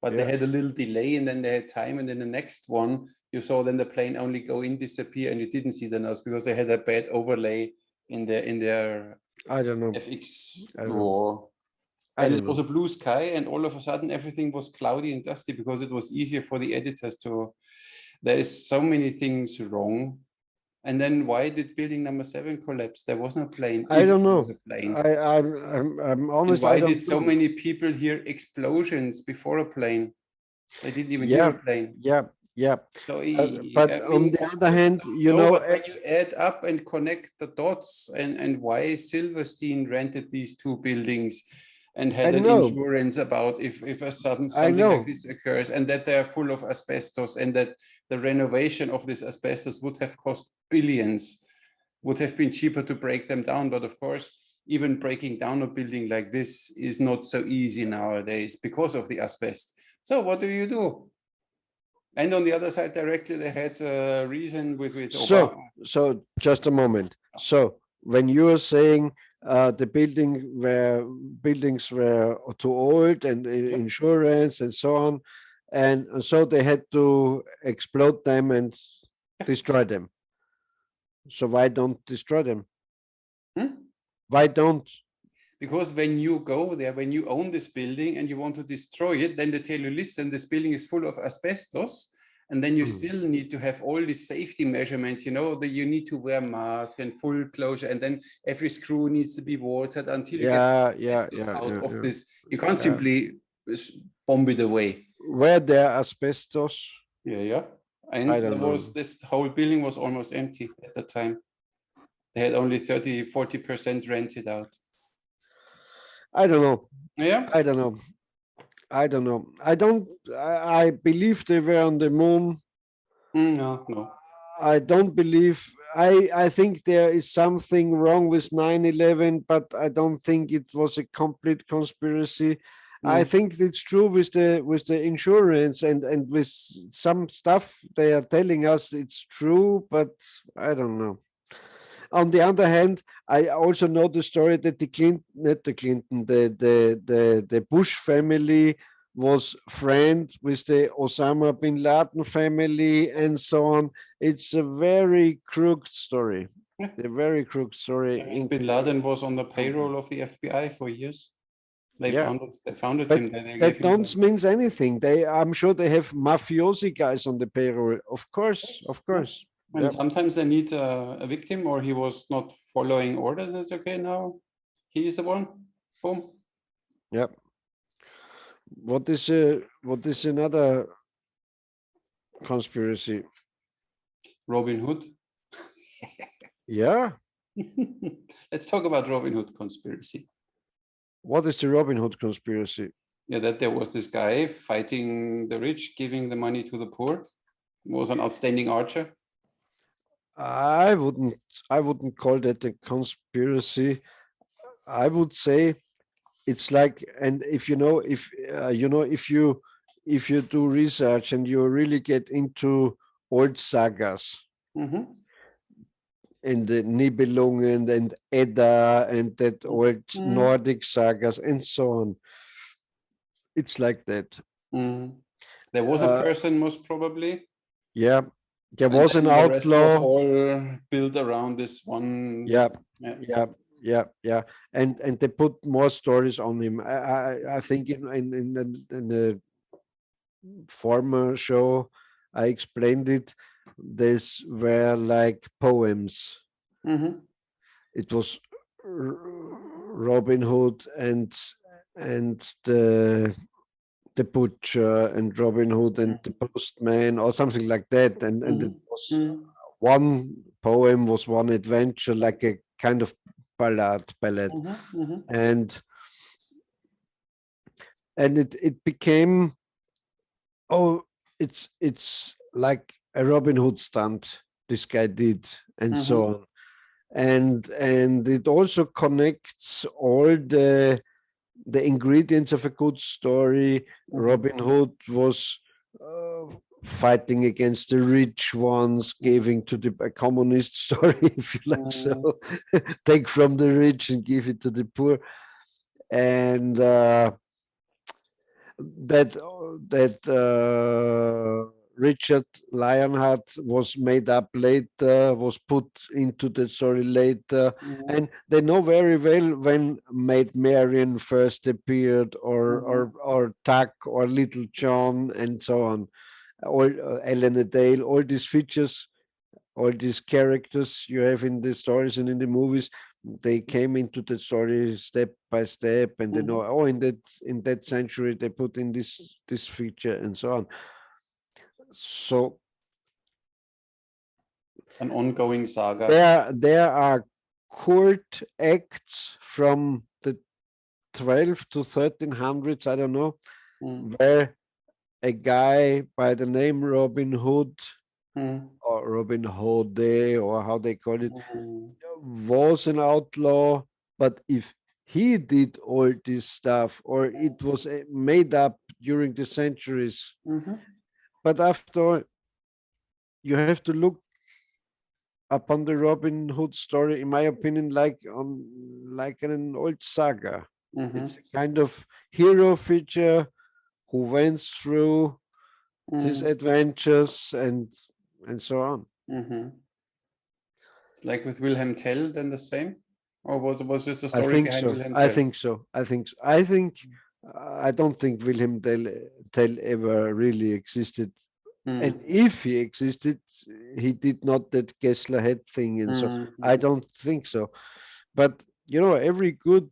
But they had a little delay, and then they had time, and then the next one, you saw then the plane only go in, disappear, and you didn't see the nose because they had a bad overlay in their I don't know. FX raw. And it was a blue sky, and all of a sudden everything was cloudy and dusty because it was easier for the editors to. There is so many things wrong. And then why did building number 7 collapse? There was no plane. I don't know. I'm honest. And why did so many people hear explosions before a plane? They didn't even hear a plane. Yeah. So, but on the other hand, you know, when you add up and connect the dots, and why Silverstein rented these 2 buildings and had an insurance about if a sudden something like this occurs, and that they are full of asbestos, and that the renovation of this asbestos would have cost billions, would have been cheaper to break them down. But of course, even breaking down a building like this is not so easy nowadays because of the asbestos. So what do? And on the other side, directly, they had a reason with Obama. So just a moment. So when you are saying the buildings were too old and insurance and so on, and so they had to explode them and destroy them. So why don't destroy them? Why don't? Because when you go there, when you own this building and you want to destroy it, then they tell you, listen, this building is full of asbestos, and then you still need to have all these safety measurements, you know, that you need to wear mask and full closure, and then every screw needs to be watered until you get asbestos out of this. You can't simply bomb it away. Were there asbestos? Yeah. And this whole building was almost empty at the time. They had only 30-40% rented out. I don't know. Yeah. I don't know. I believe they were on the moon. No. I don't believe. I think there is something wrong with 9/11, but I don't think it was a complete conspiracy. I think it's true with the insurance and with some stuff they are telling us it's true, but I don't know. on the other hand, I also know the story that the Bush family was friend with the Osama bin Laden family and so on. It's a very crooked story. A very crooked story. Bin Laden was on the payroll of the FBI for years. They founded but him. That don't mean anything. I'm sure they have mafiosi guys on the payroll. Of course. And sometimes they need a victim, or he was not following orders. That's okay. Now he is the one. Boom. Yep. What is another conspiracy? Robin Hood. Yeah. Let's talk about Robin Hood conspiracy. What is the Robin Hood conspiracy? Yeah, that there was this guy fighting the rich, giving the money to the poor. He was an outstanding archer. I wouldn't call that a conspiracy. I would say it's like, and if you do research and you really get into old sagas, and the Nibelungen and Edda and that old Nordic sagas and so on, it's like that. There was a person, most probably. Yeah, there was an outlaw. The rest was all built around this one. Yeah. And they put more stories on him. I think in the former show I explained it. These were like poems. It was Robin Hood and the butcher and Robin Hood and the postman or something like that. And it was one poem was one adventure, like a kind of ballad. And it became, it's like a Robin Hood stunt this guy did, and so on. And it also connects all the ingredients of a good story. Robin Hood was fighting against the rich ones, giving to the communist story, if you like, so take from the rich and give it to the poor. And Richard Lionheart was made up later, was put into the story later, and they know very well when Maid Marian first appeared, or Tuck, or Little John, and so on, or Ellen Dale, all these features, all these characters you have in the stories and in the movies, they came into the story step by step, and they know, in that century they put in this feature and so on. So an ongoing saga. There are court acts from the 12 to 1300s, I don't know, where a guy by the name Robin Hood, or Robin Hood, or how they call it, was an outlaw. But if he did all this stuff, or it was made up during the centuries, but after all, you have to look upon the Robin Hood story, in my opinion, like an old saga. It's a kind of hero figure who went through his adventures and so on. It's like with Wilhelm Tell, then the same, or was this the story behind Wilhelm Tell? I think so. I don't think Wilhelm Tell ever really existed. And if he existed, he did not that Gessler head thing, and so I don't think so. But every good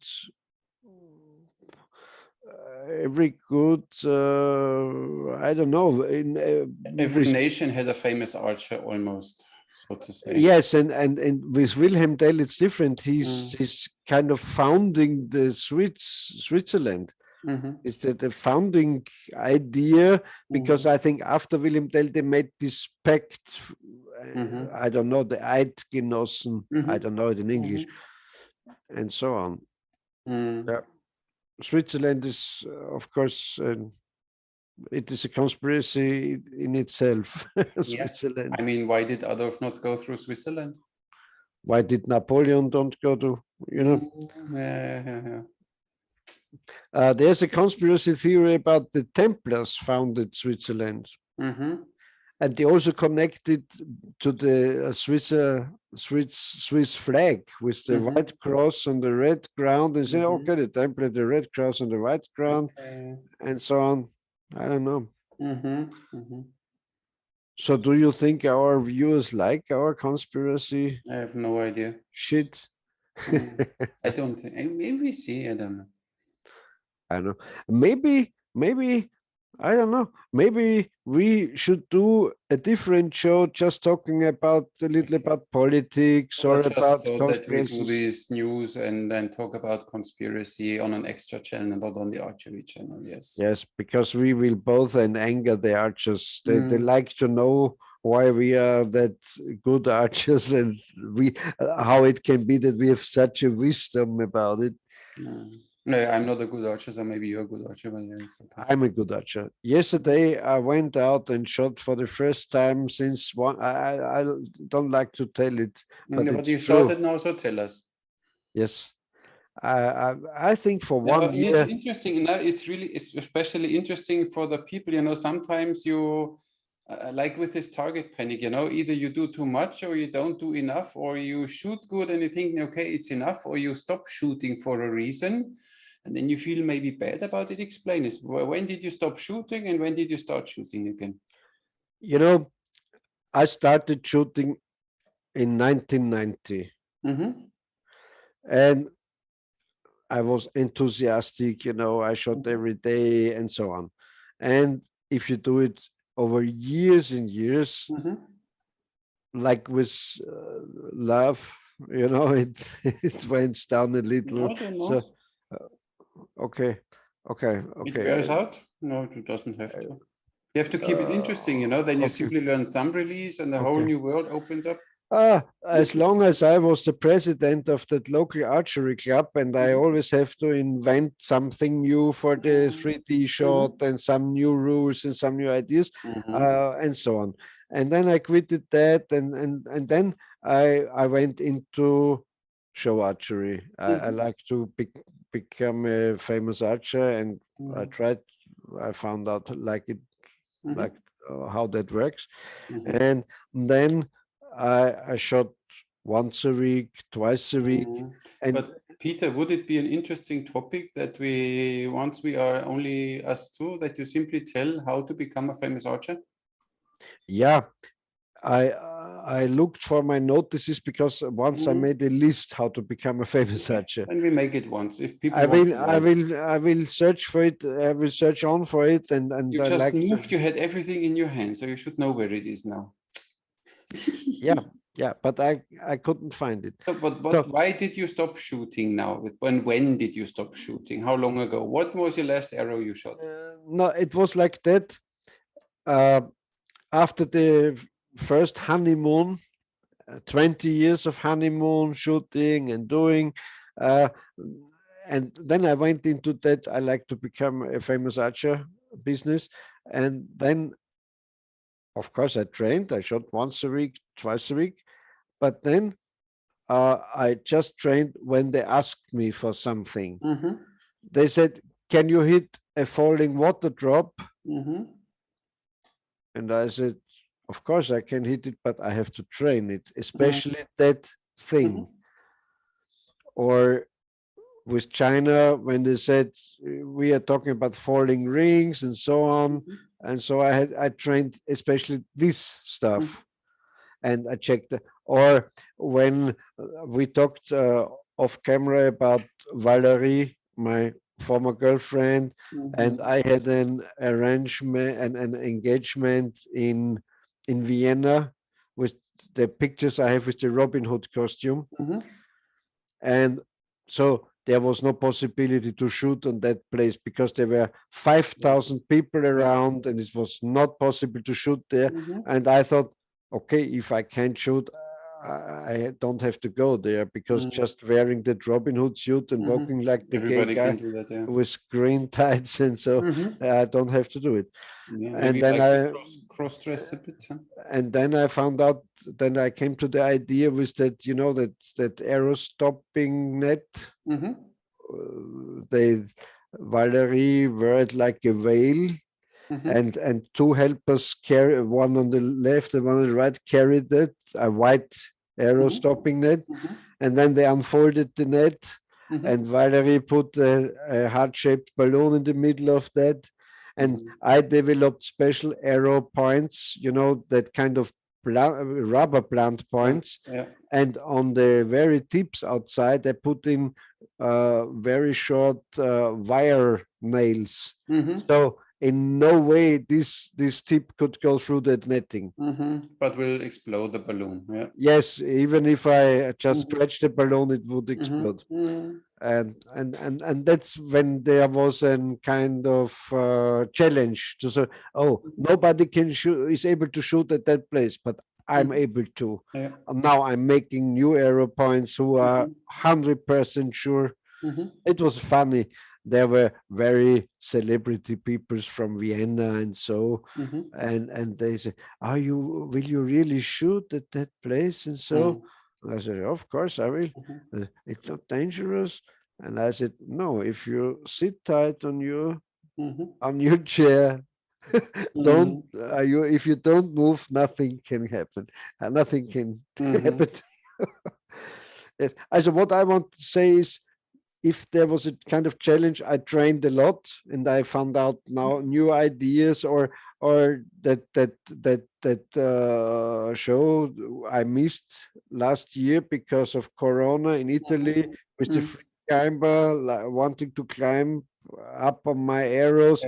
I don't know, every nation had a famous archer, almost, so to say. Yes, and with Wilhelm Tell it's different. He's kind of founding the Switzerland. It's the founding idea, because I think after Wilhelm Tell they made this pact, I don't know, the Eidgenossen, I don't know it in English, and so on. Yeah. Switzerland is, of course, it is a conspiracy in itself. Switzerland. I mean, why did Adolf not go through Switzerland? Why did Napoleon don't go to, you know? There's a conspiracy theory about the Templars founded Switzerland. And they also connected to the Swiss flag with the white cross on the red ground. They say, okay, the Templar, the red cross on the white ground, and so on. I don't know. So do you think our viewers like our conspiracy? I have no idea. Shit. I don't think. Maybe we see. I don't know. I don't know. Maybe, I don't know. Maybe we should do a different show, just talking about a little about politics or about that we do this news and then talk about conspiracy on an extra channel, not on the Archery channel. Yes. Yes, because we will both anger the archers. They like to know why we are that good archers and how it can be that we have such a wisdom about it. No, I'm not a good archer, so maybe you're a good archer. But yeah, I'm a good archer. Yesterday, I went out and shot for the first time since one. I don't like to tell it, but you started now, so tell us. Yes, I think for 1 year. It's interesting. It's especially interesting for the people. You know, sometimes you. Like with this target panic, you know, either you do too much or you don't do enough, or you shoot good and you think, okay, it's enough, or you stop shooting for a reason, and then you feel maybe bad about it. Explain this. When did you stop shooting and when did you start shooting again? You know, I started shooting in 1990. And I was enthusiastic, you know, I shot every day and so on. And if you do it over years and years, like with love, you know, it went down a little. So, okay. It wears out? No, it doesn't have to. You have to keep it interesting, you know, then you simply learn thumb release and the whole new world opens up. As long as I was the president of that local archery club, and I always have to invent something new for the 3D shot and some new rules and some new ideas, and so on. And then I quitted that, and then I went into show archery. I like to become a famous archer, and I found out like how that works, and then I shot once a week, twice a week. But Peter, would it be an interesting topic that once we are only us two, that you simply tell how to become a famous archer? Yeah, I looked for my notices because once I made a list how to become a famous archer. And we make it once if people. I will search for it. I will search on for it, and you just moved. You had everything in your hand, so you should know where it is now. Yeah, but I couldn't find it. But why did you stop shooting now? When did you stop shooting? How long ago? What was your last arrow you shot? No, it was like that. After the first honeymoon, 20 years of honeymoon shooting and doing, and then I went into that. I like to become a famous archer business, and then. Of course, I trained. I shot once a week, twice a week. But then I just trained when they asked me for something. They said, can you hit a falling water drop? And I said, of course I can hit it, but I have to train it, especially that thing. Or with China, when they said, we are talking about falling rings and so on. And so I trained especially this stuff, and I checked. Or when we talked off camera about Valerie, my former girlfriend, and I had an arrangement and an engagement in Vienna with the pictures I have with the Robin Hood costume, and so there was no possibility to shoot on that place because there were 5,000 people around and it was not possible to shoot there. And I thought, okay, if I can't shoot, I don't have to go there because just wearing the Robin Hood suit and walking like the Everybody gay guy can do that, yeah. with green tights, and so I don't have to do it. Yeah, And then like cross dress a bit. Huh? And then I found out. Then I came to the idea with that, you know, that arrow stopping net. They Valerie wore it like a veil. And two helpers carry, one on the left and one on the right, carried it, a white arrow stopping net, and then they unfolded the net, and Valerie put a heart-shaped balloon in the middle of that, and I developed special arrow points, you know, that kind of rubber plant points, and on the very tips outside, I put in very short wire nails. So in no way this tip could go through that netting. But will explode the balloon. Yeah. Yes, even if I just stretch the balloon, it would explode. And that's when there was a kind of challenge to say, oh, nobody can shoot, is able to shoot at that place, but I'm able to. Yeah. Now I'm making new arrow points who are 100% sure. It was funny. There were very celebrity peoples from Vienna and so, and they said, will you really shoot at that place? And so I said, of course I will. It's not dangerous. And I said, no, if you sit tight on your chair, don't if you don't move, nothing can happen. Nothing can happen. Yes. So what I want to say is, if there was a kind of challenge, I trained a lot, and I found out now new ideas, or that show I missed last year because of Corona in Italy with the free climber wanting to climb up on my arrows.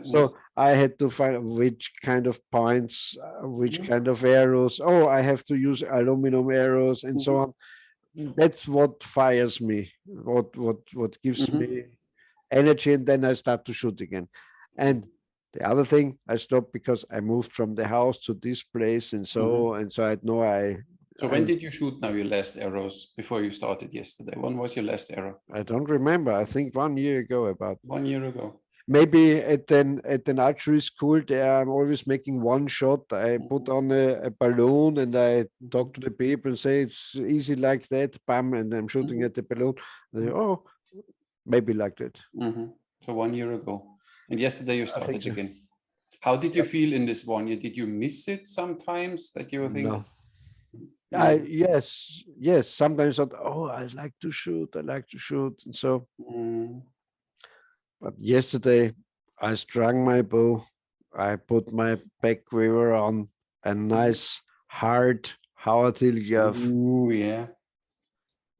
So I had to find which kind of points, which kind of arrows. Oh, I have to use aluminum arrows and so on. That's what fires me, what gives me energy, and then I start to shoot again. And the other thing, I stopped because I moved from the house to this place, and so I know So when did you shoot now your last arrows before you started yesterday? When was your last arrow? I don't remember. I think 1 year ago, about 1 year ago. Maybe at an archery school there, I'm always making one shot. I put on a balloon and I talk to the people and say it's easy like that, bam, and I'm shooting at the balloon. They say, oh, maybe like that. So 1 year ago. And yesterday you started again. How did you feel in this 1 year? Did you miss it sometimes that you think? No. Yes. Sometimes I thought, oh, I like to shoot, and so. But yesterday, I strung my bow. I put my back quiver on a nice hard Howard-Hill Gav. Ooh, yeah.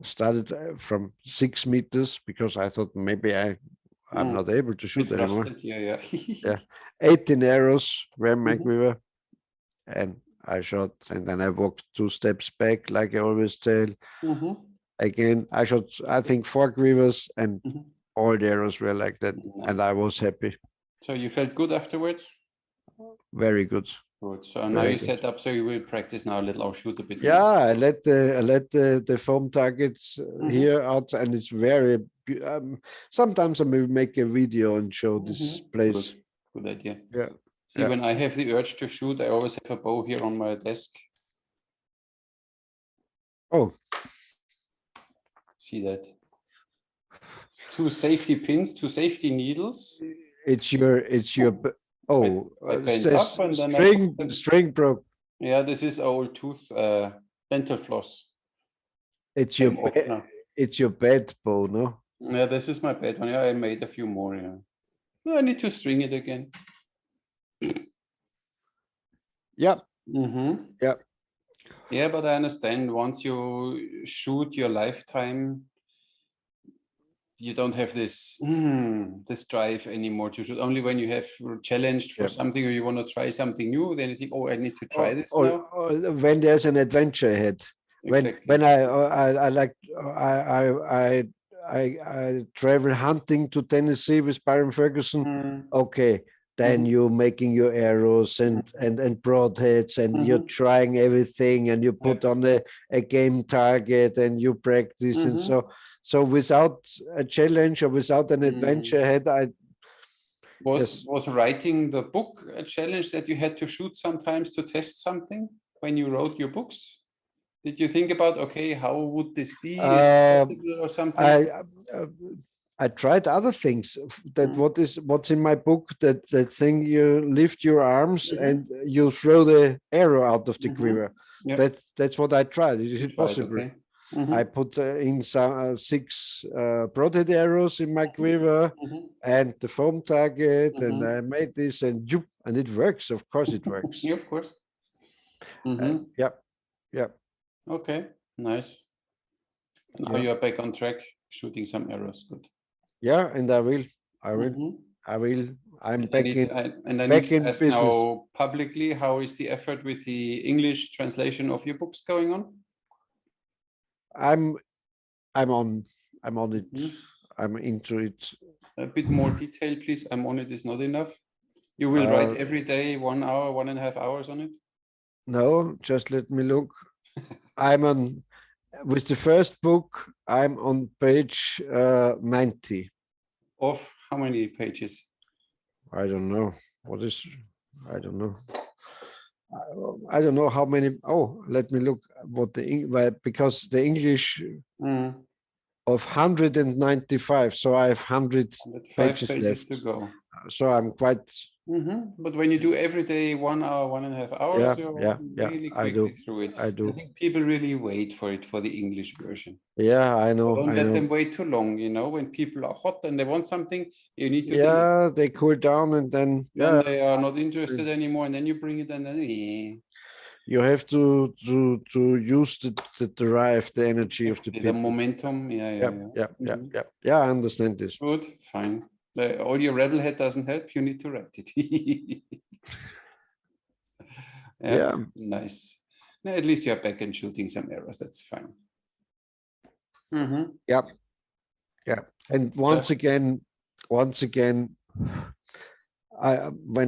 Started from 6 meters because I thought maybe I'm not able to shoot anymore. Yeah. 18 arrows were my quiver, and I shot, and then I walked 2 steps back, like I always tell. Again, I shot, I think, 4 quivers, and all the arrows were like that, and I was happy. So you felt good afterwards? Very good. Good. So now you set up, so you will practice now a little, or shoot a bit. Yeah, I let the foam targets here out, and it's very. Sometimes I will make a video and show this place. Good idea. Yeah. See, when I have the urge to shoot, I always have a bow here on my desk. Oh. See that? 2 safety pins, 2 safety needles. It's your oh, string broke. Yeah, this is old tooth dental floss. It's your bed bow, no? Yeah, this is my bed one. Yeah, I made a few more. Yeah, I need to string it again. Yeah. Yeah. Yeah, but I understand once you shoot your lifetime, you don't have this drive anymore to shoot. Only when you have challenged for something, or you want to try something new, then you think, oh, I need to try this now. Or when there's an adventure ahead. Exactly. When I travel hunting to Tennessee with Byron Ferguson. Okay, then you're making your arrows and broadheads, and you're trying everything, and you put on a game target, and you practice. And so without a challenge or without an adventure ahead, was writing the book a challenge that you had to shoot sometimes to test something when you wrote your books? Did you think about, okay, how would this be? Is it possible or something? I tried other things. That what's in my book, that thing you lift your arms and you throw the arrow out of the quiver. That's what I tried. Is it possible? Okay. I put in some 6 broadhead arrows in my quiver and the foam target, and I made this, and it works. Of course, it works. Yeah, of course. Yeah. Okay, nice. Now you're back on track, shooting some arrows. Good. Yeah, and I will. I'm back in. And I need to ask now publicly, how is the effort with the English translation of your books going on? I'm on it. I'm into it. A bit more detail, please. I'm on it is not enough. You will write every day 1 hour, 1.5 hours on it? No, just let me look. I'm on, with the first book, I'm on page 90. Of how many pages? I don't know. I don't know. I don't know how many. Oh, let me look what because the English of 195. So I have 100 pages left to go. So I'm quite. But when you do every day 1 hour, 1.5 hours, you're really quickly through it. I do. I think people really wait for it, for the English version. Yeah, I know. Don't let them wait too long. You know, when people are hot and they want something, you need to. Yeah, they cool down, and then they are not interested anymore, and then you bring it, and then. You have to use the drive, the energy of the people. The momentum. Yeah. I understand this. Good, fine. All your rebel head doesn't help. You need to write it. Yeah. Nice. Now, at least you're back and shooting some arrows. That's fine. Yeah. And once again, when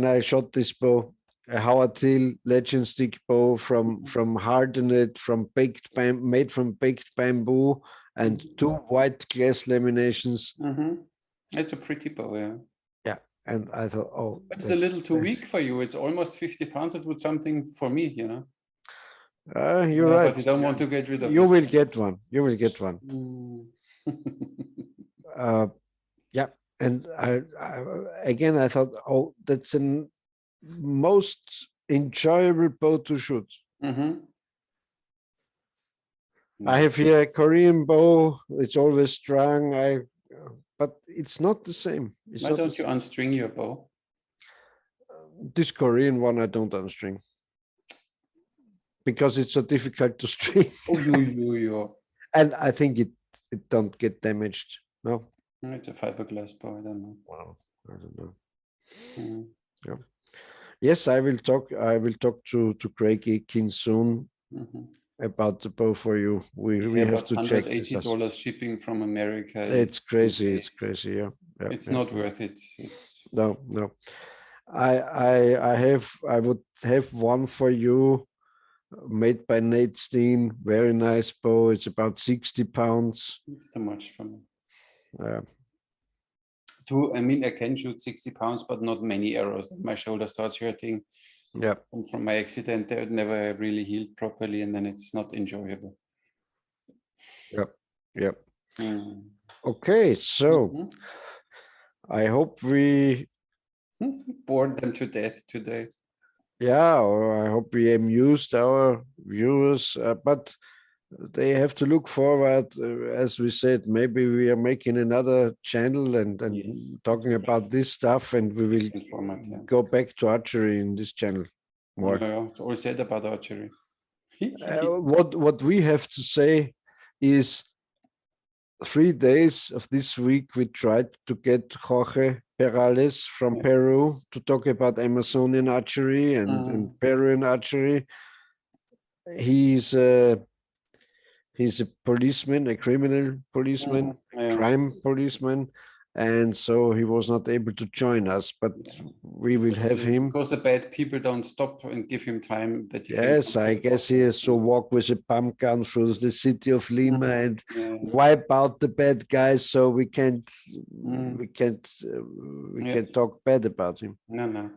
I shot this bow, a Howard Hill legend stick bow from hardened, made from baked bamboo, and 2 white glass laminations. It's a pretty bow, yeah. And I thought, oh, it's a little too weak for you. It's almost 50 pounds. It would something for me, you know. You're right. But you don't want to get rid of. You will get one. You will get one. Yeah. And I again, I thought, oh, that's a most enjoyable bow to shoot. I have here a Korean bow. It's always strung. But it's not the same. Why don't you unstring your bow? This Korean one I don't unstring because it's so difficult to string. And I think it don't get damaged. No. It's a fiberglass bow. I don't know. Wow, I don't know. Yeah. Yes, I will talk to Craig Eakin soon about the bow for you. We have to check. $180 shipping from America. It's crazy. It's crazy. Yeah. It's not worth it. It's no. I would have one for you, made by Nate Steen. Very nice bow. It's about 60 pounds. It's too much for me. I mean, I can shoot 60 pounds, but not many arrows. My shoulder starts hurting. Yeah. And from my accident, it never really healed properly, and then it's not enjoyable. Yep. Okay, so I hope we bored them to death today. Yeah, or I hope we amused our viewers, but they have to look forward. As we said, maybe we are making another channel and talking about this stuff, and we will go back to archery in this channel more. It's all said about archery. What we have to say is 3 days of this week we tried to get Jorge Perales from Peru to talk about Amazonian archery and Peruvian archery. He's a policeman, a criminal policeman, crime policeman, and so he was not able to join us, but we will have him. Because the bad people don't stop and give him time that he yes, I guess he has to walk with a pump gun through the city of Lima and wipe out the bad guys, so we can't talk bad about him. No.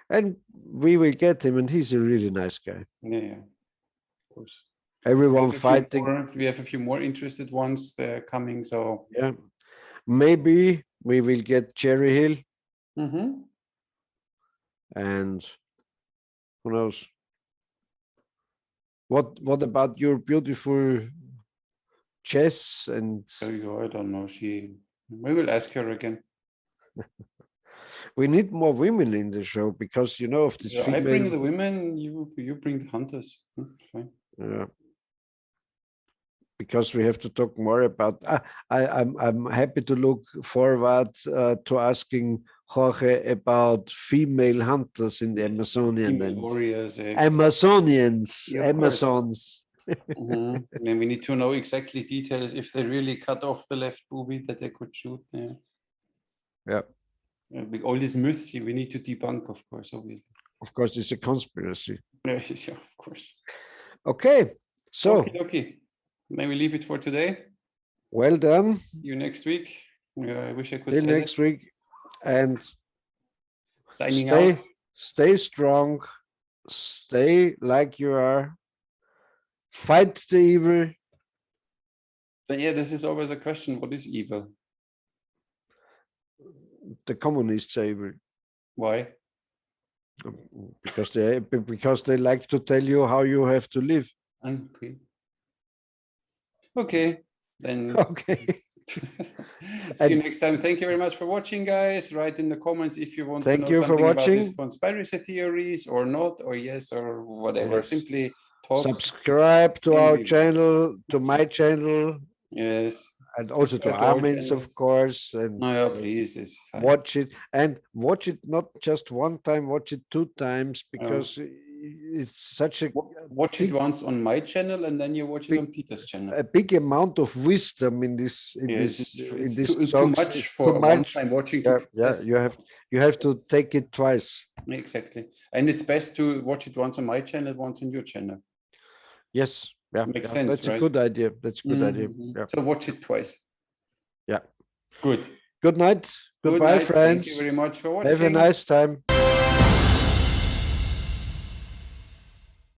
And we will get him, and he's a really nice guy. Yeah, of course. Everyone fighting. We have a few more interested ones. They're coming, so yeah. Maybe we will get Cherry Hill. And who knows? What about your beautiful Jess? And I don't know. We will ask her again. We need more women in the show, because of this female. I bring the women, you bring the hunters. Fine. Yeah. Because we have to talk more about. I'm happy to look forward to asking Jorge about female hunters in the Amazonian. Female warriors. Amazonians. Amazons. And we need to know exactly details if they really cut off the left boobie that they could shoot there. Yeah. All these myths we need to debunk, of course, obviously. Of course, it's a conspiracy. Yeah, of course. Okay. So. Okay. Then we leave it for today. Well done. See you next week. I wish I could say next week. And signing out. Stay strong. Stay like you are. Fight the evil. Yeah, this is always a question. What is evil? The communists are evil. Why? Because they like to tell you how you have to live. Okay, then. Okay. See you next time. Thank you very much for watching, guys. Write in the comments if you want to know something about these conspiracy theories or not, or yes, or whatever. Yes. Simply talk. Subscribe to our channel, to my channel. Yes. And also to Armin's, of course. And please, it's fine. Watch it, and watch it not just one time, watch it 2 times, because it's such a watch it once on my channel, and then you watch it on Peter's channel. A big amount of wisdom in this. Too much for one time watching. You have to take it twice. Exactly, and it's best to watch it once on my channel, once on your channel. Yes. Yeah, makes sense. That's a good idea. That's a good idea. Yeah. So watch it twice. Yeah. Good. Good night. Goodbye, friends. Thank you very much for watching. Have a nice time.